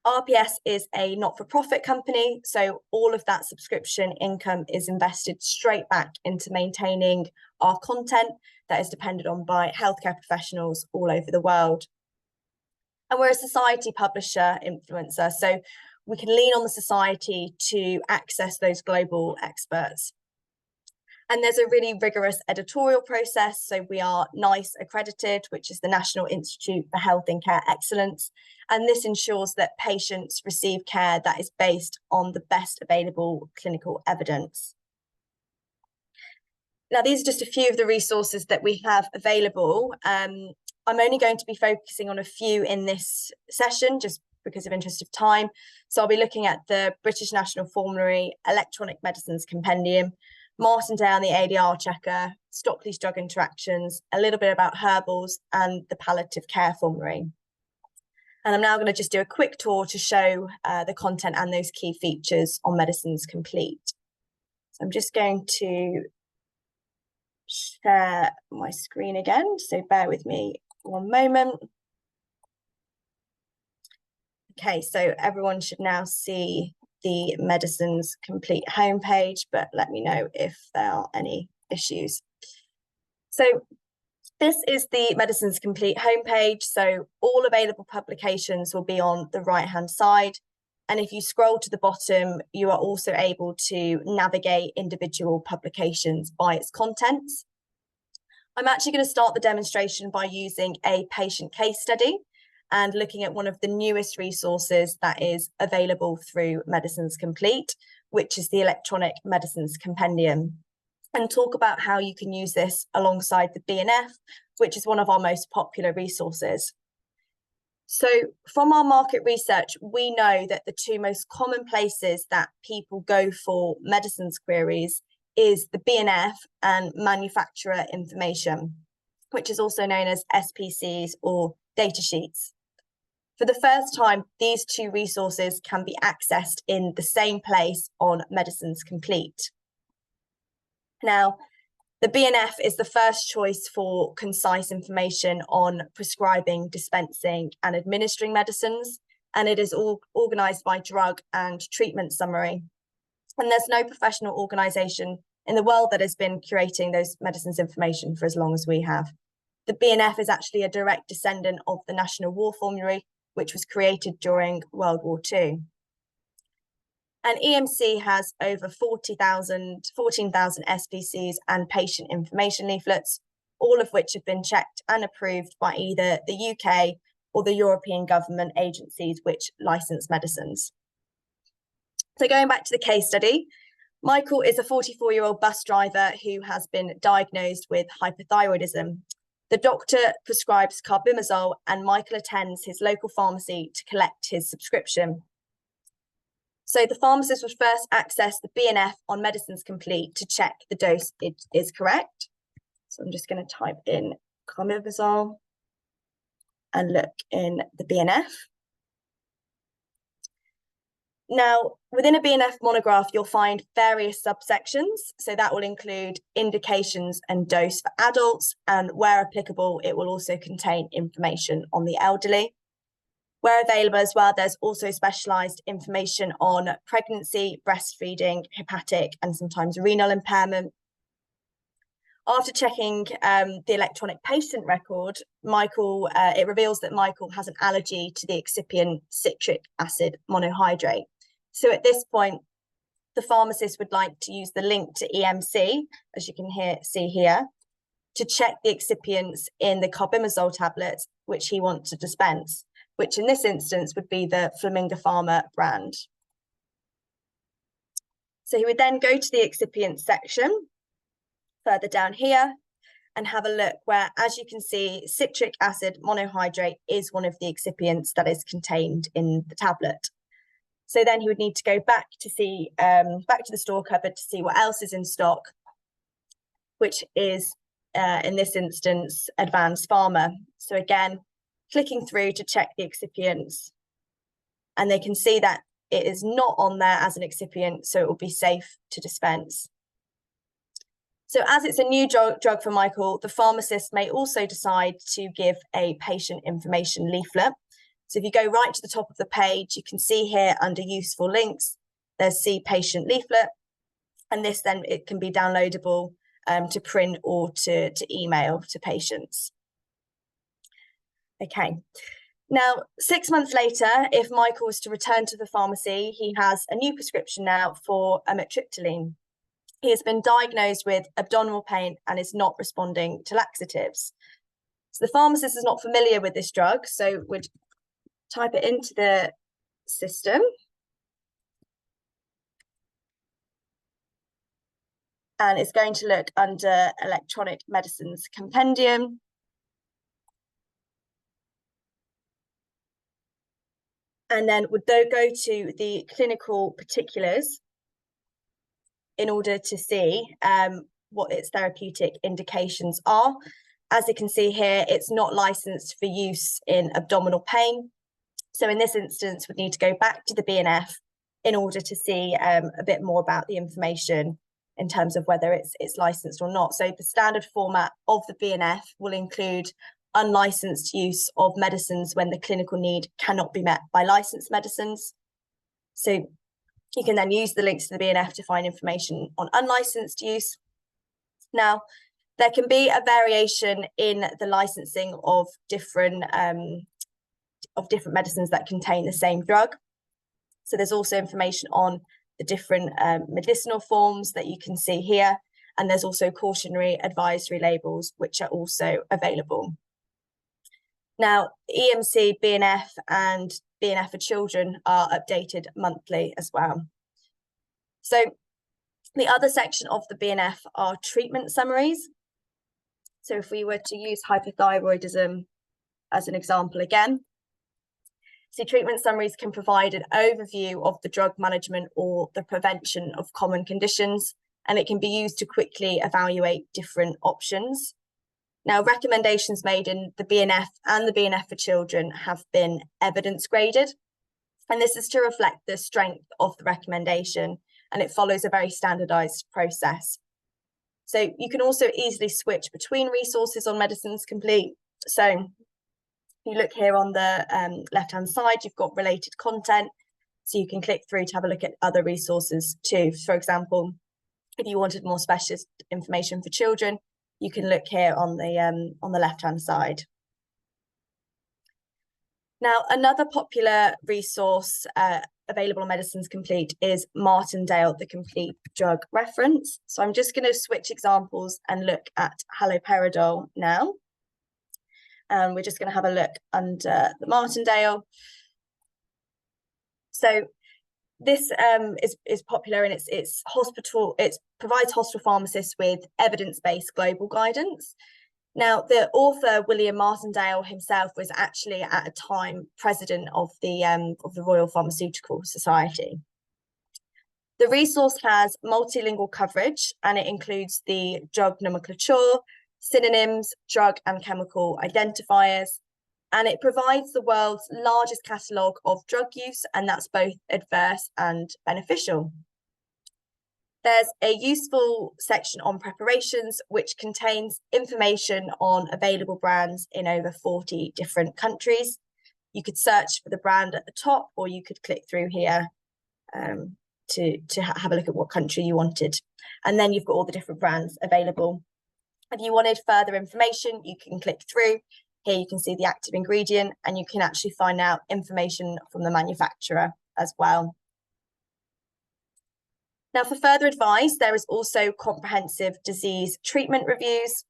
RPS is a not-for-profit company, so all of that subscription income is invested straight back into maintaining our content that is depended on by healthcare professionals all over the world. And we're a society publisher influencer, so we can lean on the society to access those global experts. And there's a really rigorous editorial process. So we are NICE accredited, which is the National Institute for Health and Care Excellence. And this ensures that patients receive care that is based on the best available clinical evidence. Now, these are just a few of the resources that we have available. I'm only going to be focusing on a few in this session, just because of interest of time. So I'll be looking at the British National Formulary, Electronic Medicines Compendium, Martindale and the ADR checker, Stockley's Drug Interactions, a little bit about herbals, and the Palliative Care Formulary. And I'm now going to just do a quick tour to show the content and those key features on MedicinesComplete. So I'm just going to share my screen again, so bear with me one moment. Okay, so everyone should now see the MedicinesComplete homepage, but let me know if there are any issues. So this is the MedicinesComplete homepage. So all available publications will be on the right-hand side. And if you scroll to the bottom, you are also able to navigate individual publications by its contents. I'm actually going to start the demonstration by using a patient case study and looking at one of the newest resources that is available through MedicinesComplete, which is the Electronic Medicines Compendium, and talk about how you can use this alongside the BNF, which is one of our most popular resources. So from our market research, we know that the two most common places that people go for medicines queries is the BNF and manufacturer information, which is also known as SPCs or data sheets. For the first time, these two resources can be accessed in the same place on MedicinesComplete. Now, the BNF is the first choice for concise information on prescribing, dispensing, and administering medicines, and it is all organised by drug and treatment summary. And there's no professional organisation in the world that has been curating those medicines information for as long as we have. The BNF is actually a direct descendant of the National War Formulary, which was created during World War II. And EMC has over 14,000 SPCs and patient information leaflets, all of which have been checked and approved by either the UK or the European government agencies which license medicines. So going back to the case study, Michael is a 44-year-old bus driver who has been diagnosed with hypothyroidism. The doctor prescribes carbimazole and Michael attends his local pharmacy to collect his subscription. So the pharmacist would first access the BNF on MedicinesComplete to check the dose is correct. So I'm just going to type in carbimazole and look in the BNF. Now, within a BNF monograph, you'll find various subsections. So that will include indications and dose for adults, and where applicable, it will also contain information on the elderly. Where available as well, there's also specialised information on pregnancy, breastfeeding, hepatic, and sometimes renal impairment. After checking the electronic patient record, it reveals that Michael has an allergy to the excipient citric acid monohydrate. So at this point, the pharmacist would like to use the link to EMC, as you can see here, to check the excipients in the carbimazole tablets, which he wants to dispense, which in this instance would be the Flamingo Pharma brand. So he would then go to the excipient section further down here and have a look where, as you can see, citric acid monohydrate is one of the excipients that is contained in the tablet. So then he would need to go back to see, back to the store cupboard to see what else is in stock, which is, in this instance, Advanced Pharma. So again, clicking through to check the excipients, and they can see that it is not on there as an excipient, so it will be safe to dispense. So as it's a new drug for Michael, the pharmacist may also decide to give a patient information leaflet. So if you go right to the top of the page, you can see here under useful links, there's See Patient Leaflet, and this then it can be downloadable to print or to email to patients. Okay, now 6 months later, if Michael was to return to the pharmacy, he has a new prescription now for amitriptyline. He has been diagnosed with abdominal pain and is not responding to laxatives. So the pharmacist is not familiar with this drug, so would type it into the system. And it's going to look under Electronic Medicines Compendium. And then would go to the clinical particulars in order to see what its therapeutic indications are. As you can see here, it's not licensed for use in abdominal pain. So in this instance, we'd need to go back to the BNF in order to see a bit more about the information in terms of whether it's licensed or not. So the standard format of the BNF will include unlicensed use of medicines when the clinical need cannot be met by licensed medicines. So you can then use the links to the BNF to find information on unlicensed use. Now, there can be a variation in the licensing of different medicines that contain the same drug. So there's also information on the different medicinal forms that you can see here. And there's also cautionary advisory labels, which are also available. Now, EMC, BNF and BNF for children are updated monthly as well. So the other section of the BNF are treatment summaries. So if we were to use hypothyroidism as an example again, so treatment summaries can provide an overview of the drug management or the prevention of common conditions, and it can be used to quickly evaluate different options. Now, recommendations made in the BNF and the BNF for children have been evidence graded, and this is to reflect the strength of the recommendation, and it follows a very standardized process. So you can also easily switch between resources on MedicinesComplete. So if you look here on the left-hand side, you've got related content. So you can click through to have a look at other resources too. For example, if you wanted more specialist information for children, you can look here on the left-hand side. Now, another popular resource available on MedicinesComplete is Martindale, the Complete Drug Reference. So I'm just going to switch examples and look at haloperidol now. We're just going to have a look under the Martindale. So this is popular, and it provides hospital pharmacists with evidence-based global guidance. Now, the author, William Martindale himself, was actually at a time president of the Royal Pharmaceutical Society. The resource has multilingual coverage, and it includes the drug nomenclature, synonyms, drug and chemical identifiers, and it provides the world's largest catalogue of drug use, and that's both adverse and beneficial. There's a useful section on preparations, which contains information on available brands in over 40 different countries. You could search for the brand at the top, or you could click through here to have a look at what country you wanted. And then you've got all the different brands available. If you wanted further information, you can click through. Here you can see the active ingredient, and you can actually find out information from the manufacturer as well. Now, for further advice, there is also comprehensive disease treatment reviews,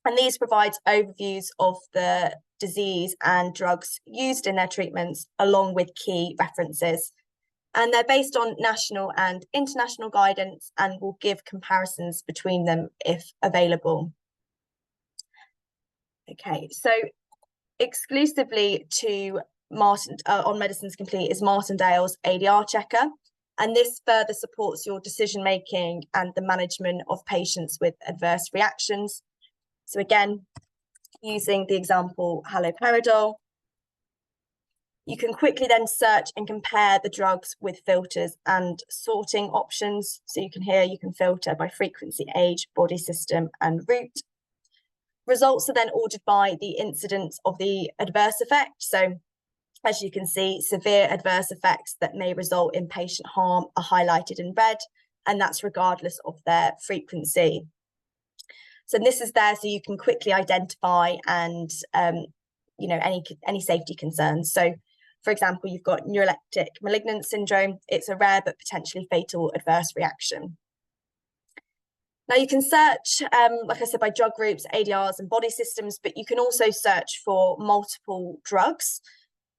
and these provide overviews of the disease and drugs used in their treatments, along with key references. And they're based on national and international guidance and will give comparisons between them if available. Okay, so exclusively to on MedicinesComplete is Martindale's ADR checker. And this further supports your decision-making and the management of patients with adverse reactions. So again, using the example haloperidol, you can quickly then search and compare the drugs with filters and sorting options. So you can filter by frequency, age, body system, and route. Results are then ordered by the incidence of the adverse effect. So as you can see, severe adverse effects that may result in patient harm are highlighted in red, and that's regardless of their frequency. So this is there so you can quickly identify and any safety concerns. So, for example, you've got neuroleptic malignant syndrome. It's a rare but potentially fatal adverse reaction. Now you can search, like I said, by drug groups, ADRs, and body systems, but you can also search for multiple drugs.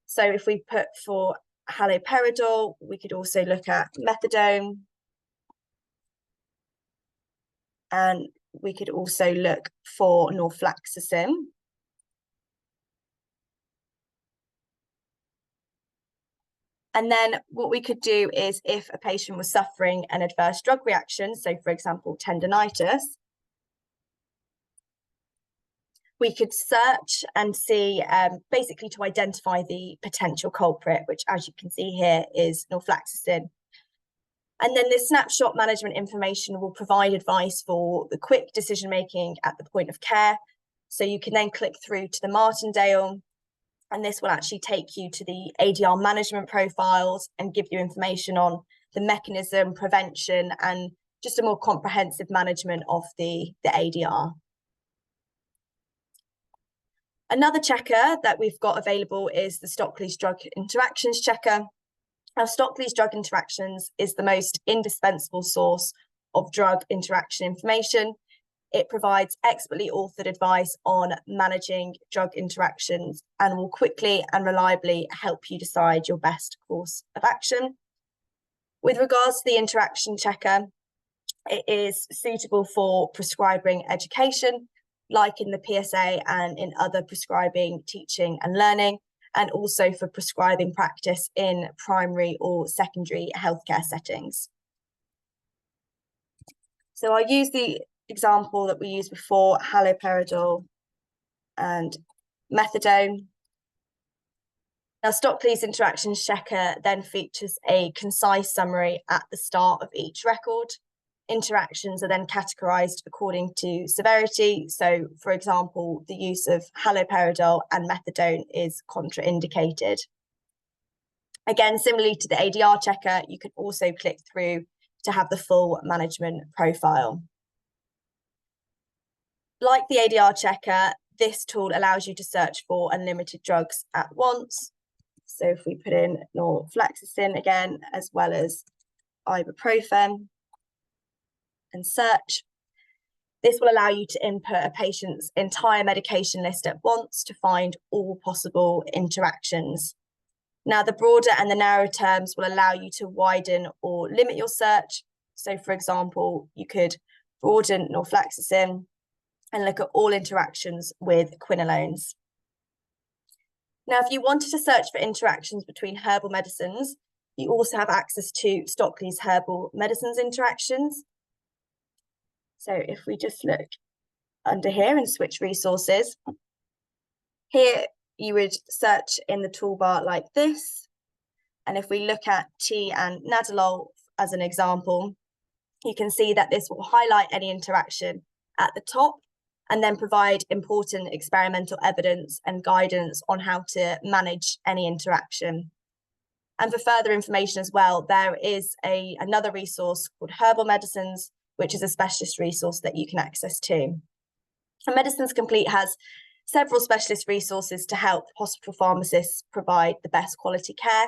So if we put for haloperidol, we could also look at methadone. And we could also look for norfloxacin. And then what we could do is, if a patient was suffering an adverse drug reaction, so for example, tendinitis, we could search and see basically to identify the potential culprit, which, as you can see here, is norfloxacin. And then this snapshot management information will provide advice for the quick decision-making at the point of care. So you can then click through to the Martindale, and this will actually take you to the ADR management profiles and give you information on the mechanism, prevention, and just a more comprehensive management of the ADR. Another checker that we've got available is the Stockley's Drug Interactions checker. Now, Stockley's Drug Interactions is the most indispensable source of drug interaction information. It provides expertly authored advice on managing drug interactions and will quickly and reliably help you decide your best course of action. With regards to the interaction checker, it is suitable for prescribing education, like in the PSA and in other prescribing, teaching and learning, and also for prescribing practice in primary or secondary healthcare settings. So I'll use the example that we used before, haloperidol and methadone. Now, Stockley's interactions checker then features a concise summary at the start of each record. Interactions are then categorized according to severity. So, for example, the use of haloperidol and methadone is contraindicated. Again, similarly to the ADR checker, you can also click through to have the full management profile. Like the ADR checker, this tool allows you to search for unlimited drugs at once. So if we put in norfloxacin again, as well as ibuprofen, and search, this will allow you to input a patient's entire medication list at once to find all possible interactions. Now, the broader and the narrow terms will allow you to widen or limit your search. So, for example, you could broaden norfloxacin and look at all interactions with quinolones. Now, if you wanted to search for interactions between herbal medicines, you also have access to Stockley's herbal medicines interactions. So if we just look under here and switch resources, here you would search in the toolbar like this. And if we look at tea and nadolol as an example, you can see that this will highlight any interaction at the top and then provide important experimental evidence and guidance on how to manage any interaction. And for further information as well, there is another resource called Herbal Medicines, which is a specialist resource that you can access to. And MedicinesComplete has several specialist resources to help hospital pharmacists provide the best quality care.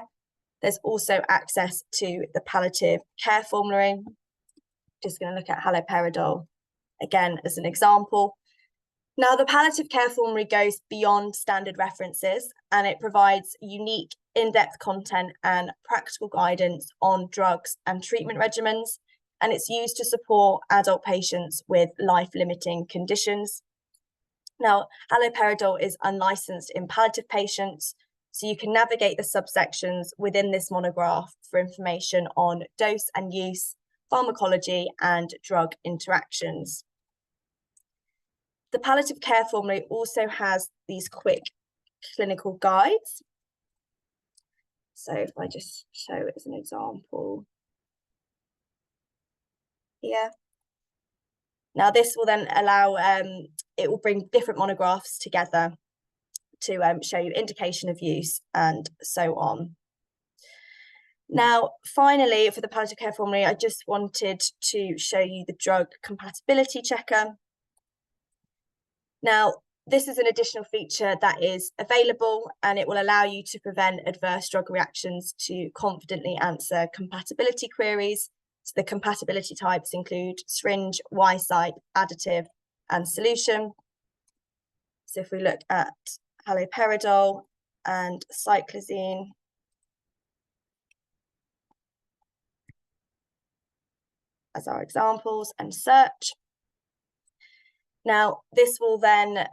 There's also access to the palliative care formulary. Just going to look at haloperidol again as an example. Now, the palliative care formulary goes beyond standard references, and it provides unique in-depth content and practical guidance on drugs and treatment regimens, and it's used to support adult patients with life-limiting conditions. Now, haloperidol is unlicensed in palliative patients, so you can navigate the subsections within this monograph for information on dose and use, pharmacology, and drug interactions. The palliative care formulary also has these quick clinical guides. So if I just show it as an example here. Now this will then allow, it will bring different monographs together to show you indication of use and so on. Now, finally, for the palliative care formulary, I just wanted to show you the drug compatibility checker. Now, this is an additional feature that is available, and it will allow you to prevent adverse drug reactions to confidently answer compatibility queries. So the compatibility types include syringe, Y-site, additive, and solution. So if we look at haloperidol and cyclizine, as our examples, and search. Now, this will then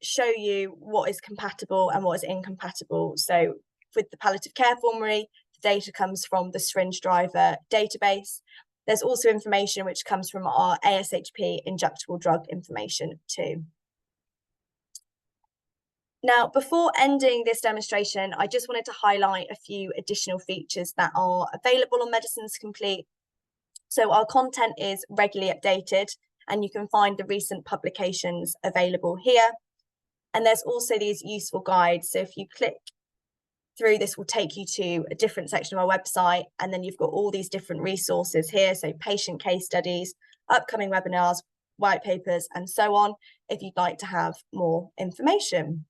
show you what is compatible and what is incompatible. So with the palliative care formulary, the data comes from the syringe driver database. There's also information which comes from our ASHP injectable drug information too. Now, before ending this demonstration, I just wanted to highlight a few additional features that are available on MedicinesComplete. So our content is regularly updated, and you can find the recent publications available here. And there's also these useful guides. So if you click through, this will take you to a different section of our website, and then you've got all these different resources here. So patient case studies, upcoming webinars, white papers, and so on, if you'd like to have more information.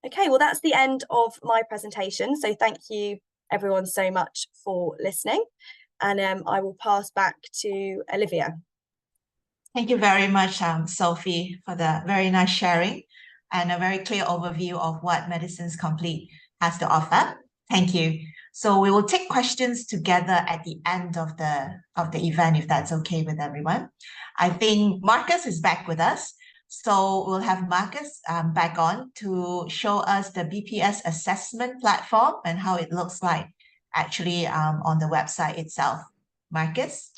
Okay, well, that's the end of my presentation. So thank you everyone so much for listening. And I will pass back to Olivia. Thank you very much, Sophie, for the very nice sharing and a very clear overview of what MedicinesComplete has to offer. Thank you. So we will take questions together at the end of the event, if that's okay with everyone. I think Marcus is back with us. So we'll have Marcus back on to show us the BPS assessment platform and how it looks like actually on the website itself. Marcus?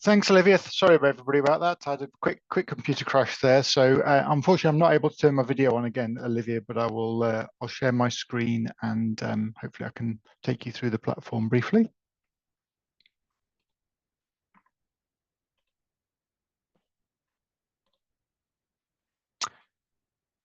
Thanks, Olivia. Sorry about everybody about that. I had a quick computer crash there. So unfortunately, I'm not able to turn my video on again, Olivia, but I will. I'll share my screen and hopefully I can take you through the platform briefly.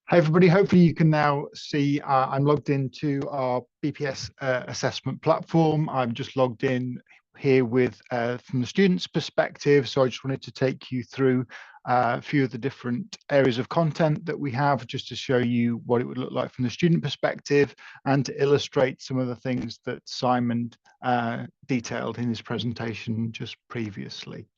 Hi, everybody. Hopefully you can now see I'm logged into our BPS assessment platform. I'm just logged in here with from the student's perspective. So I just wanted to take you through a few of the different areas of content that we have, just to show you what it would look like from the student perspective and to illustrate some of the things that Simon detailed in his presentation just previously.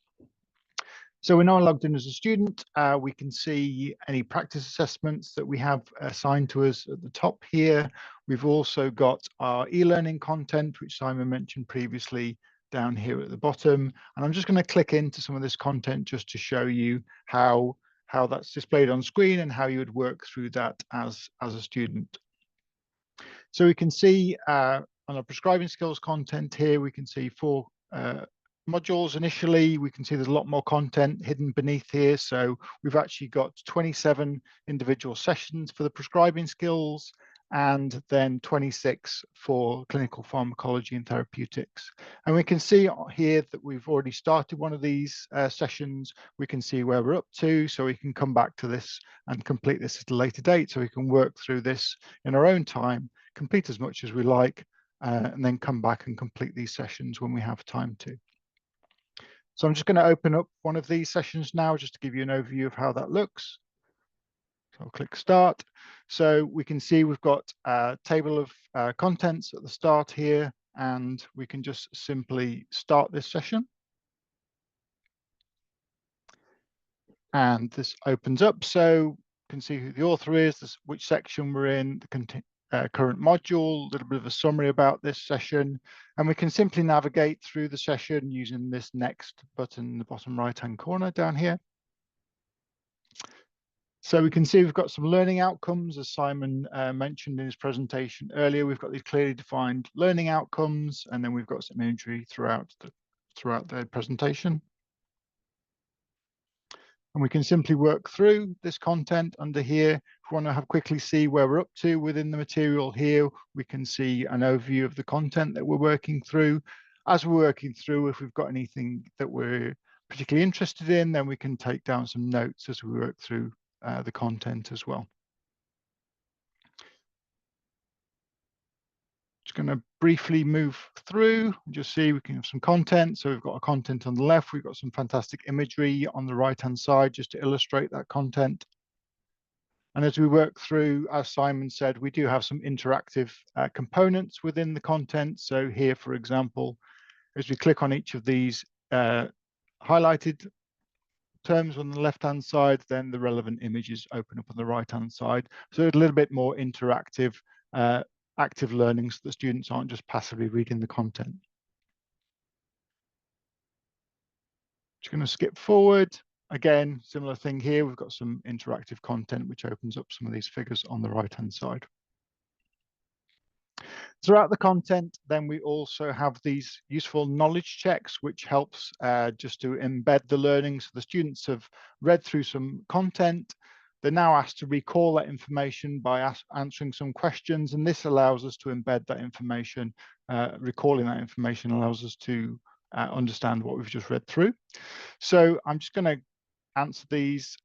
So we're now logged in as a student. We can see any practice assessments that we have assigned to us at the top here. We've also got our e-learning content, which Simon mentioned previously, down here at the bottom. And I'm just going to click into some of this content just to show you how that's displayed on screen and how you would work through that as a student. So we can see on our prescribing skills content here, we can see 4 modules initially. We can see there's a lot more content hidden beneath here. So we've actually got 27 individual sessions for the prescribing skills and then 26 for clinical pharmacology and therapeutics. And we can see here that we've already started one of these sessions. We can see where we're up to, so we can come back to this and complete this at a later date. So we can work through this in our own time, complete as much as we like, and then come back and complete these sessions when we have time to. So I'm just going to open up one of these sessions now just to give you an overview of how that looks. So I'll click start. So we can see we've got a table of contents at the start here, and we can just simply start this session. And this opens up, so you can see who the author is, which section we're in, the current module, a little bit of a summary about this session, and we can simply navigate through the session using this next button in the bottom right hand corner down here. So we can see we've got some learning outcomes, as Simon mentioned in his presentation earlier. We've got these clearly defined learning outcomes, and then we've got some imagery throughout the presentation. And we can simply work through this content under here. If we want to quickly see where we're up to within the material here, we can see an overview of the content that we're working through. As we're working through, if we've got anything that we're particularly interested in, then we can take down some notes as we work through the content as well. Just going to briefly move through and just see we can have some content. So we've got a content on the left, we've got some fantastic imagery on the right hand side just to illustrate that content. And as we work through, as Simon said, we do have some interactive components within the content. So here, for example, as we click on each of these highlighted terms on the left hand side, then the relevant images open up on the right hand side. So a little bit more interactive active learning, so the students aren't just passively reading the content. Just going to skip forward. Again, similar thing here. We've got some interactive content which opens up some of these figures on the right hand side. Throughout the content, then we also have these useful knowledge checks, which helps just to embed the learning. So the students have read through some content. They're now asked to recall that information by answering some questions, and this allows us to embed that information. Recalling that information allows us to understand what we've just read through. So I'm just going to answer these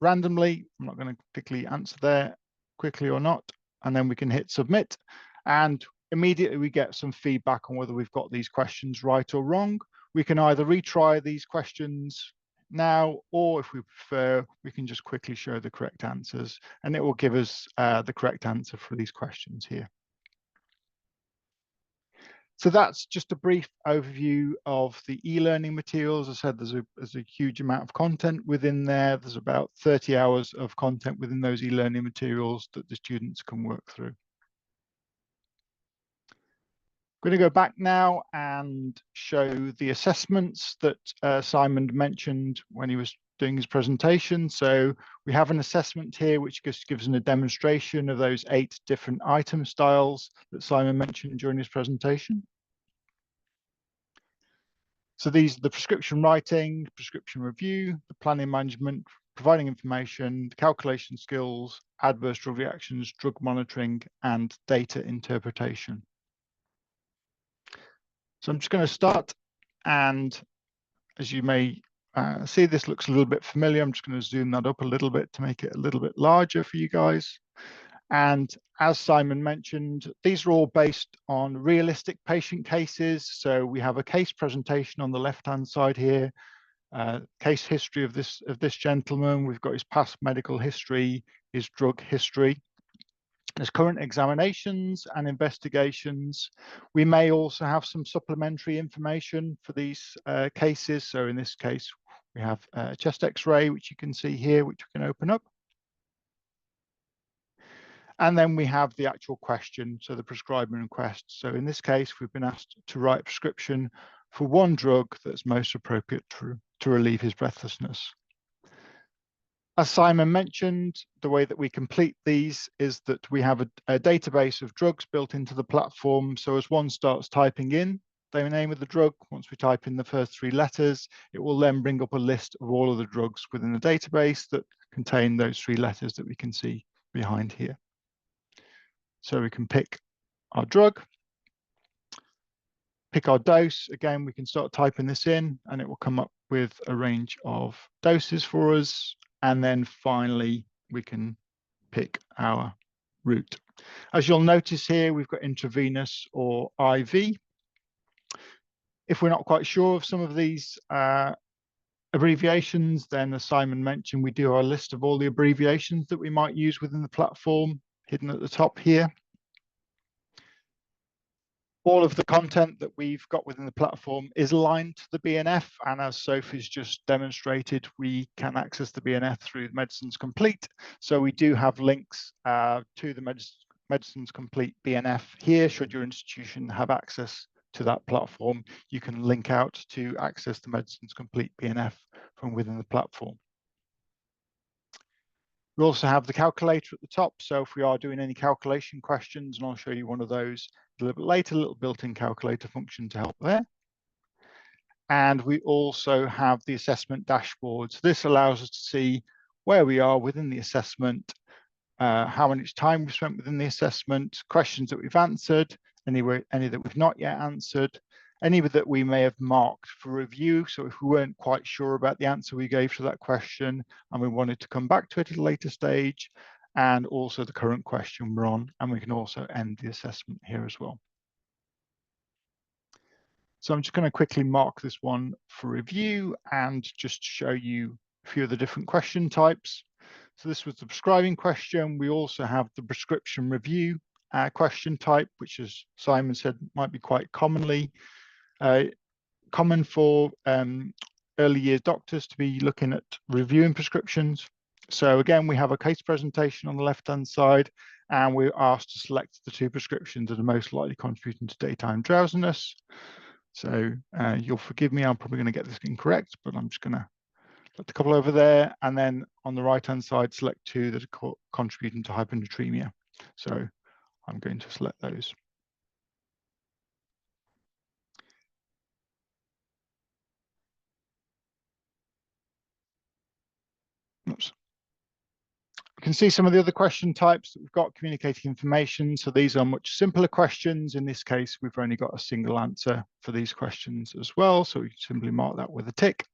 randomly. I'm not going to particularly answer there quickly or not, and then we can hit submit, and immediately we get some feedback on whether we've got these questions right or wrong. We can either retry these questions now, or if we prefer, we can just quickly show the correct answers, and it will give us the correct answer for these questions here. So that's just a brief overview of the e-learning materials. As I said, there's a huge amount of content within there. There's about 30 hours of content within those e-learning materials that the students can work through. I'm going to go back now and show the assessments that Simon mentioned when he was doing his presentation. So we have an assessment here which just gives a demonstration of those 8 different item styles that Simon mentioned during his presentation. So these are the prescription writing, prescription review, the planning management, providing information, the calculation skills, adverse drug reactions, drug monitoring, and data interpretation. So I'm just going to start, and as you may see, this looks a little bit familiar. I'm just going to zoom that up a little bit to make it a little bit larger for you guys. And as Simon mentioned, these are all based on realistic patient cases. So we have a case presentation on the left-hand side here, case history of this gentleman. We've got his past medical history, his drug history. There's current examinations and investigations. We may also have some supplementary information for these cases. So in this case, we have a chest X-ray, which you can see here, which we can open up. And then we have the actual question, so the prescriber request. So in this case, we've been asked to write a prescription for one drug that's most appropriate to relieve his breathlessness. As Simon mentioned, the way that we complete these is that we have a database of drugs built into the platform. So as one starts typing in the name of the drug, once we type in the first 3 letters, it will then bring up a list of all of the drugs within the database that contain those 3 letters that we can see behind here. So we can pick our drug, pick our dose. Again, we can start typing this in and it will come up with a range of doses for us. And then finally, we can pick our route. As you'll notice here, we've got intravenous or IV. If we're not quite sure of some of these abbreviations, then as Simon mentioned, we do our list of all the abbreviations that we might use within the platform, hidden at the top here. All of the content that we've got within the platform is aligned to the BNF, and as Sophie's just demonstrated, we can access the BNF through MedicinesComplete. So we do have links to the MedicinesComplete BNF here. Should your institution have access to that platform, you can link out to access the MedicinesComplete BNF from within the platform. We also have the calculator at the top. So if we are doing any calculation questions, and I'll show you one of those a little bit later, a little built-in calculator function to help there. And we also have the assessment dashboards. This allows us to see where we are within the assessment, how much time we've spent within the assessment, questions that we've answered, any that we've not yet answered, any that we may have marked for review. So if we weren't quite sure about the answer we gave to that question and we wanted to come back to it at a later stage, and also the current question we're on, and we can also end the assessment here as well. So I'm just going to quickly mark this one for review and just show you a few of the different question types. So this was the prescribing question. We also have the prescription review question type, which, as Simon said, might be quite common for early years doctors to be looking at reviewing prescriptions. So again, we have a case presentation on the left-hand side, and we're asked to select the 2 prescriptions that are most likely contributing to daytime drowsiness. So you'll forgive me, I'm probably going to get this incorrect, but I'm just going to put a couple over there. And then on the right-hand side, select 2 that are contributing to hyponatremia. So I'm going to select those. Oops. You can see some of the other question types that we've got: communicating information. So these are much simpler questions. In this case, we've only got a single answer for these questions as well. So we simply mark that with a tick.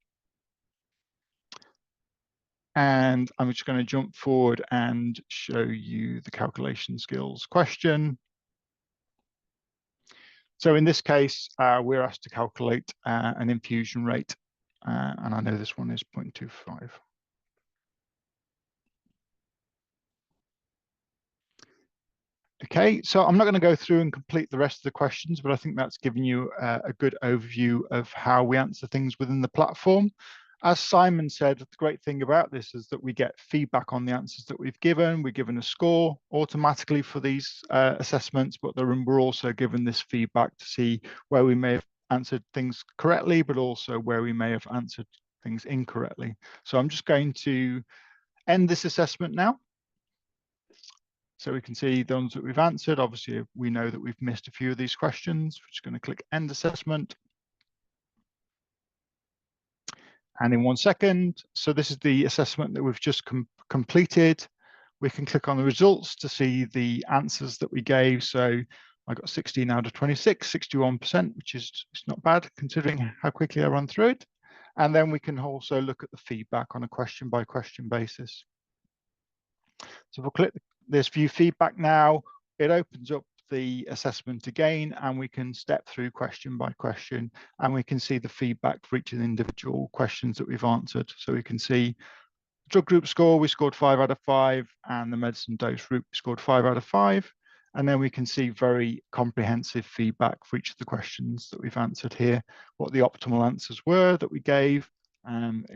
And I'm just going to jump forward and show you the calculation skills question. So in this case, we're asked to calculate an infusion rate. And I know this one is 0.25. Okay, so I'm not going to go through and complete the rest of the questions, but I think that's given you a good overview of how we answer things within the platform. as Simon said, the great thing about this is that we get feedback on the answers that we've given. We're given a score automatically for these assessments, but we're also given this feedback to see where we may have answered things correctly, but also where we may have answered things incorrectly. So I'm just going to end this assessment now. So we can see the ones that we've answered. Obviously, we know that we've missed a few of these questions. We're just going to click End Assessment. And in 1 second, so this is the assessment that we've just completed. We can click on the results to see the answers that we gave. So I got 16 out of 26, 61%, which is not bad considering how quickly I run through it. And then we can also look at the feedback on a question by question basis. So if I click this View Feedback now, it opens up the assessment again, and we can step through question by question, and we can see the feedback for each of the individual questions that we've answered. So we can see drug group score, we scored 5 out of 5, and the medicine dose group scored 5 out of 5. And then we can see very comprehensive feedback for each of the questions that we've answered here, what the optimal answers were that we gave, and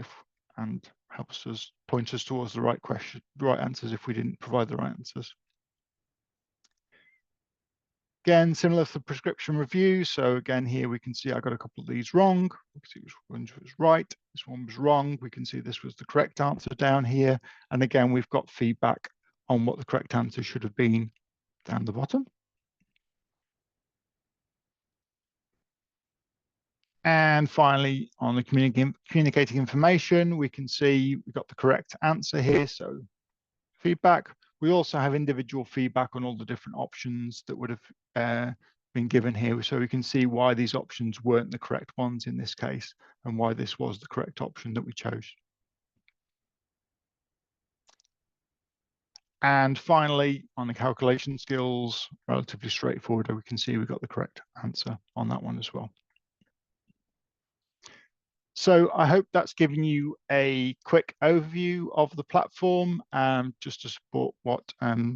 helps us point us towards the right question, the right answers if we didn't provide the right answers. Again, similar to the prescription review. So again, here we can see I got a couple of these wrong. We can see which one was right. This one was wrong. We can see this was the correct answer down here. And again, we've got feedback on what the correct answer should have been down the bottom. And finally, on the communicating information, we can see we've got the correct answer here. So feedback. We also have individual feedback on all the different options that would have been given here. So we can see why these options weren't the correct ones in this case, and why this was the correct option that we chose. And finally, on the calculation skills, relatively straightforward. We can see we got the correct answer on that one as well. So I hope that's given you a quick overview of the platform, just to support what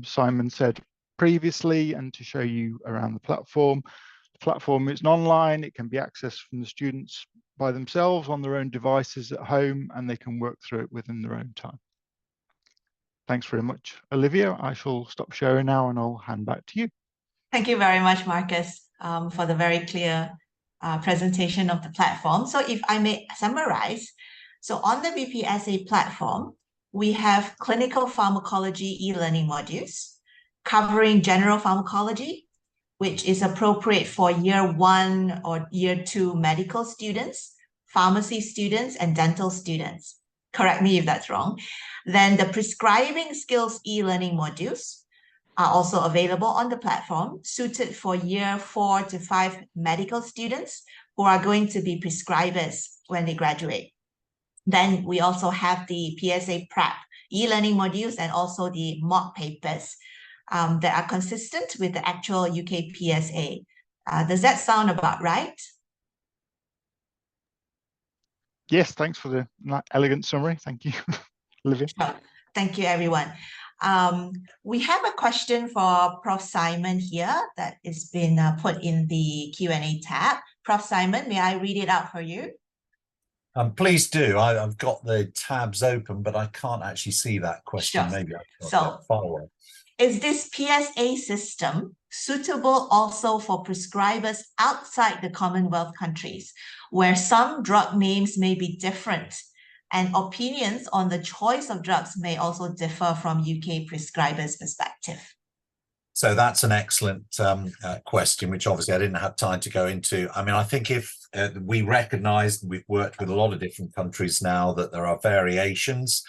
Simon said previously and to show you around the platform. The platform is online. It can be accessed from the students by themselves on their own devices at home, and they can work through it within their own time. Thanks very much, Olivia. I shall stop sharing now and I'll hand back to you. Thank you very much, Marcus, for the very clear presentation of the platform. So if I may summarize, so on the BPSA platform, we have clinical pharmacology e-learning modules covering general pharmacology, which is appropriate for year 1 or year 2 medical students, pharmacy students, and dental students. Correct me if that's wrong. Then the prescribing skills e-learning modules are also available on the platform, suited for year 4 to 5 medical students who are going to be prescribers when they graduate. Then we also have the PSA prep e-learning modules and also the mock papers that are consistent with the actual UK PSA. Does that sound about right? Yes, thanks for the elegant summary. Thank you, Olivia. Sure. Thank you, everyone. We have a question for Prof. Simon here that has been put in the Q&A tab. Prof. Simon, may I read it out for you? Please do. I've got the tabs open, but I can't actually see that question. Sure. Maybe I've got that far away. Is this PSA system suitable also for prescribers outside the Commonwealth countries, where some drug names may be different and opinions on the choice of drugs may also differ from UK prescribers' perspective? So that's an excellent question, which obviously I didn't have time to go into. I mean, I think if we recognise, we've worked with a lot of different countries now, that there are variations.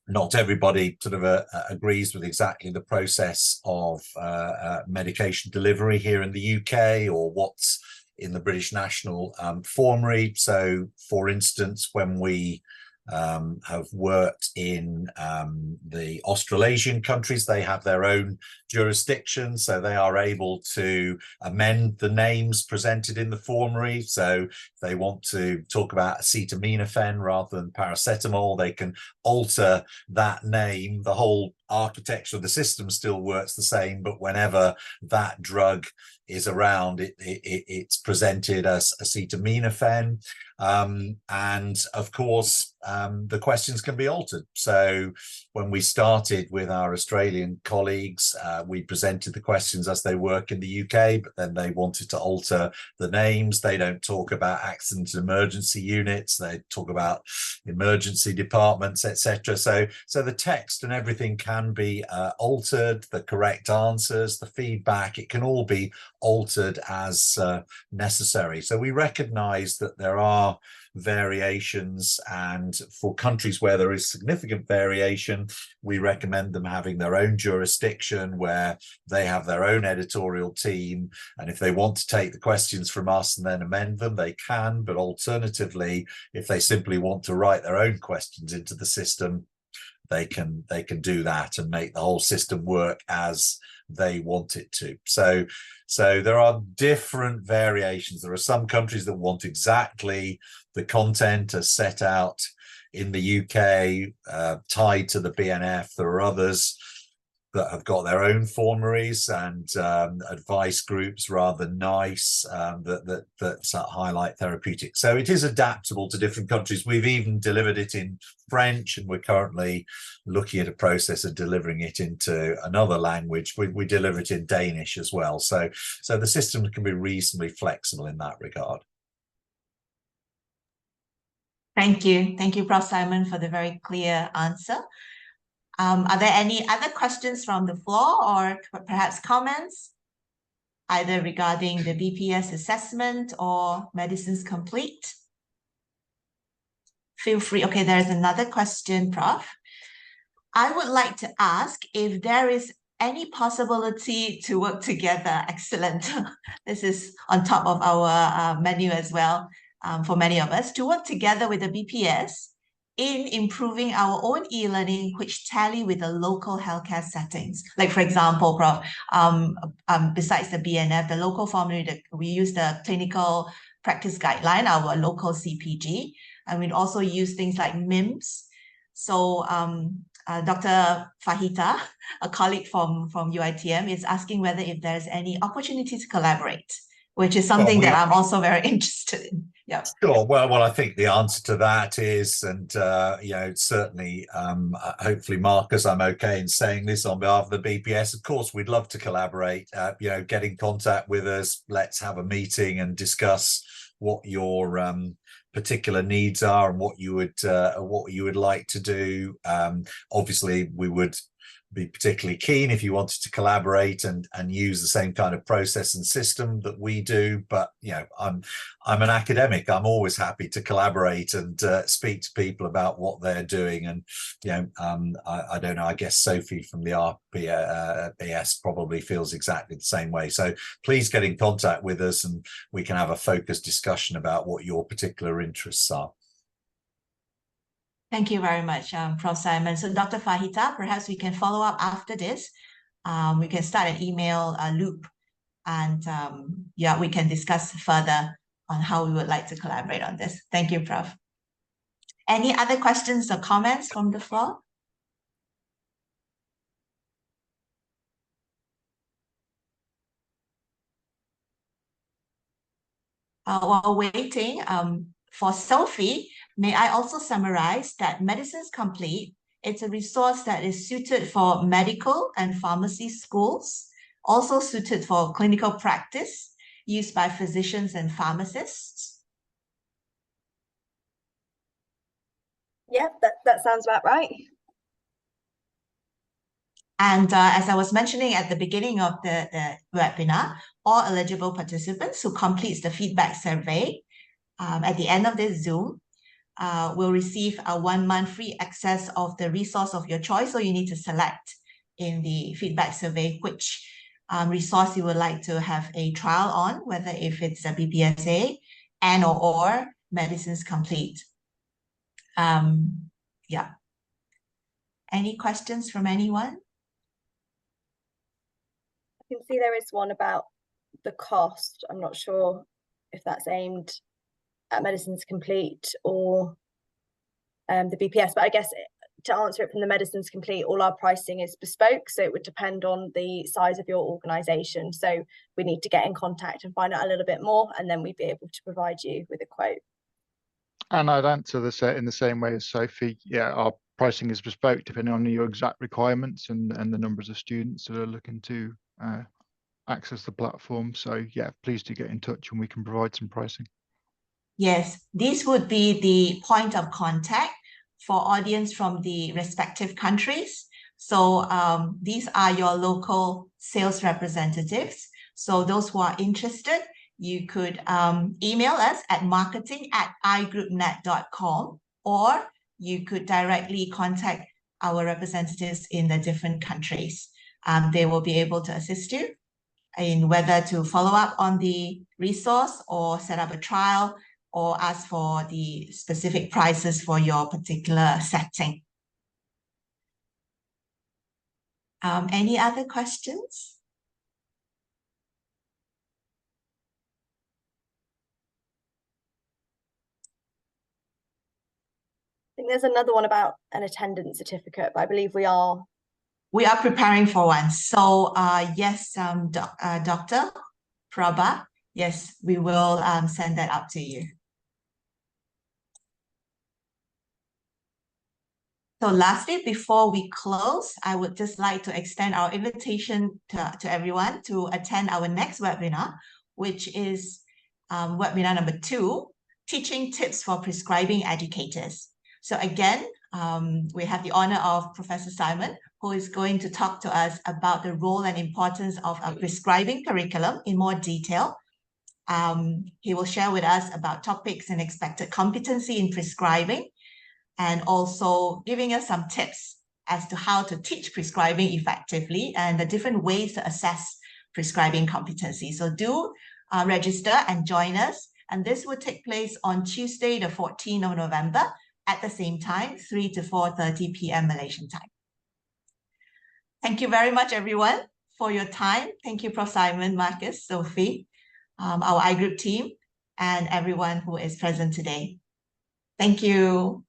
Not everybody sort of agrees with exactly the process of medication delivery here in the UK, or what's in the British National Formulary. So, for instance, when we have worked in the Australasian countries, they have their own jurisdiction, so they are able to amend the names presented in the formulary. So if they want to talk about acetaminophen rather than paracetamol, they can alter that name. The whole architecture of the system still works the same, but whenever that drug is around, it's presented as acetaminophen. And of course, the questions can be altered. So when we started with our Australian colleagues, we presented the questions as they work in the UK, but then they wanted to alter the names. They don't talk about accident and emergency units. They talk about emergency departments, etc. So the text and everything can be altered, the correct answers, the feedback, it can all be altered as necessary. So we recognize that there are variations, and for countries where there is significant variation, we recommend them having their own jurisdiction where they have their own editorial team, and if they want to take the questions from us and then amend them, they can. But alternatively, if they simply want to write their own questions into the system, they can do that and make the whole system work as they want it to. So there are different variations. There are some countries that want exactly the content as set out in the UK, tied to the BNF. There are others that have got their own formularies and advice groups, rather nice, that highlight therapeutics. So it is adaptable to different countries. We've even delivered it in French, and we're currently looking at a process of delivering it into another language. We deliver it in Danish as well. So the system can be reasonably flexible in that regard. Thank you. Thank you, Prof. Simon, for the very clear answer. Are there any other questions from the floor, or perhaps comments, either regarding the BPS assessment or MedicinesComplete? Feel free. Okay, there's another question, Prof. I would like to ask if there is any possibility to work together. Excellent. This is on top of our menu as well, for many of us, to work together with the BPS in improving our own e-learning, which tally with the local healthcare settings. Like, for example, Prof, besides the BNF, the local formulary, we use the clinical practice guideline, our local CPG, and we also use things like MIMS. So Dr. Fahita, a colleague from UITM, is asking whether if there's any opportunity to collaborate, which is something that I'm also very interested in. Yeah. Sure. Well, I think the answer to that is, and certainly, hopefully, Marcus, I'm okay in saying this on behalf of the BPS. Of course, we'd love to collaborate. Get in contact with us. Let's have a meeting and discuss what your particular needs are and what you would like to do. Obviously, we would be particularly keen if you wanted to collaborate and use the same kind of process and system that we do. But I'm an academic. I'm always happy to collaborate and speak to people about what they're doing. And I don't know. I guess Sophie from the RPS probably feels exactly the same way. So please get in contact with us, and we can have a focused discussion about what your particular interests are. Thank you very much, Prof. Simon. So Dr. Fahita, perhaps we can follow up after this. We can start an email loop, and we can discuss further on how we would like to collaborate on this. Thank you, Prof. Any other questions or comments from the floor? While waiting, for Sophie, may I also summarize that MedicinesComplete, it's a resource that is suited for medical and pharmacy schools, also suited for clinical practice, used by physicians and pharmacists. Yeah, that sounds about right. And as I was mentioning at the beginning of the webinar, all eligible participants who completes the feedback survey at the end of this Zoom will receive a 1-month free access of the resource of your choice. So you need to select in the feedback survey which resource you would like to have a trial on, whether if it's a BPSA and or MedicinesComplete. Yeah. Any questions from anyone? I can see there is one about the cost. I'm not sure if that's aimed at MedicinesComplete or the BPS, but I guess to answer it from the MedicinesComplete, all our pricing is bespoke, so it would depend on the size of your organisation. So we need to get in contact and find out a little bit more, and then we'd be able to provide you with a quote. And I'd answer this in the same way as Sophie. Yeah, our pricing is bespoke depending on your exact requirements and the numbers of students that are looking to access the platform. So yeah, please do get in touch and we can provide some pricing. Yes, this would be the point of contact for audience from the respective countries. So these are your local sales representatives. So those who are interested, you could email us at marketing@igroupnet.com, or you could directly contact our representatives in the different countries. They will be able to assist you in whether to follow up on the resource or set up a trial or ask for the specific prices for your particular setting. Any other questions? I think there's another one about an attendance certificate, but I believe we are preparing for one. So yes, Dr. Prabha, yes, we will send that up to you. So lastly, before we close, I would just like to extend our invitation to everyone to attend our next webinar, which is webinar number 2, Teaching Tips for Prescribing Educators. So again, we have the honor of Professor Simon, who is going to talk to us about the role and importance of a prescribing curriculum in more detail. He will share with us about topics and expected competency in prescribing, and also giving us some tips as to how to teach prescribing effectively and the different ways to assess prescribing competency. So do register and join us. And this will take place on Tuesday, the 14th of November at the same time, 3 to 4:30 p.m. Malaysian time. Thank you very much, everyone, for your time. Thank you, Prof. Simon, Marcus, Sophie, our iGroup team, and everyone who is present today. Thank you.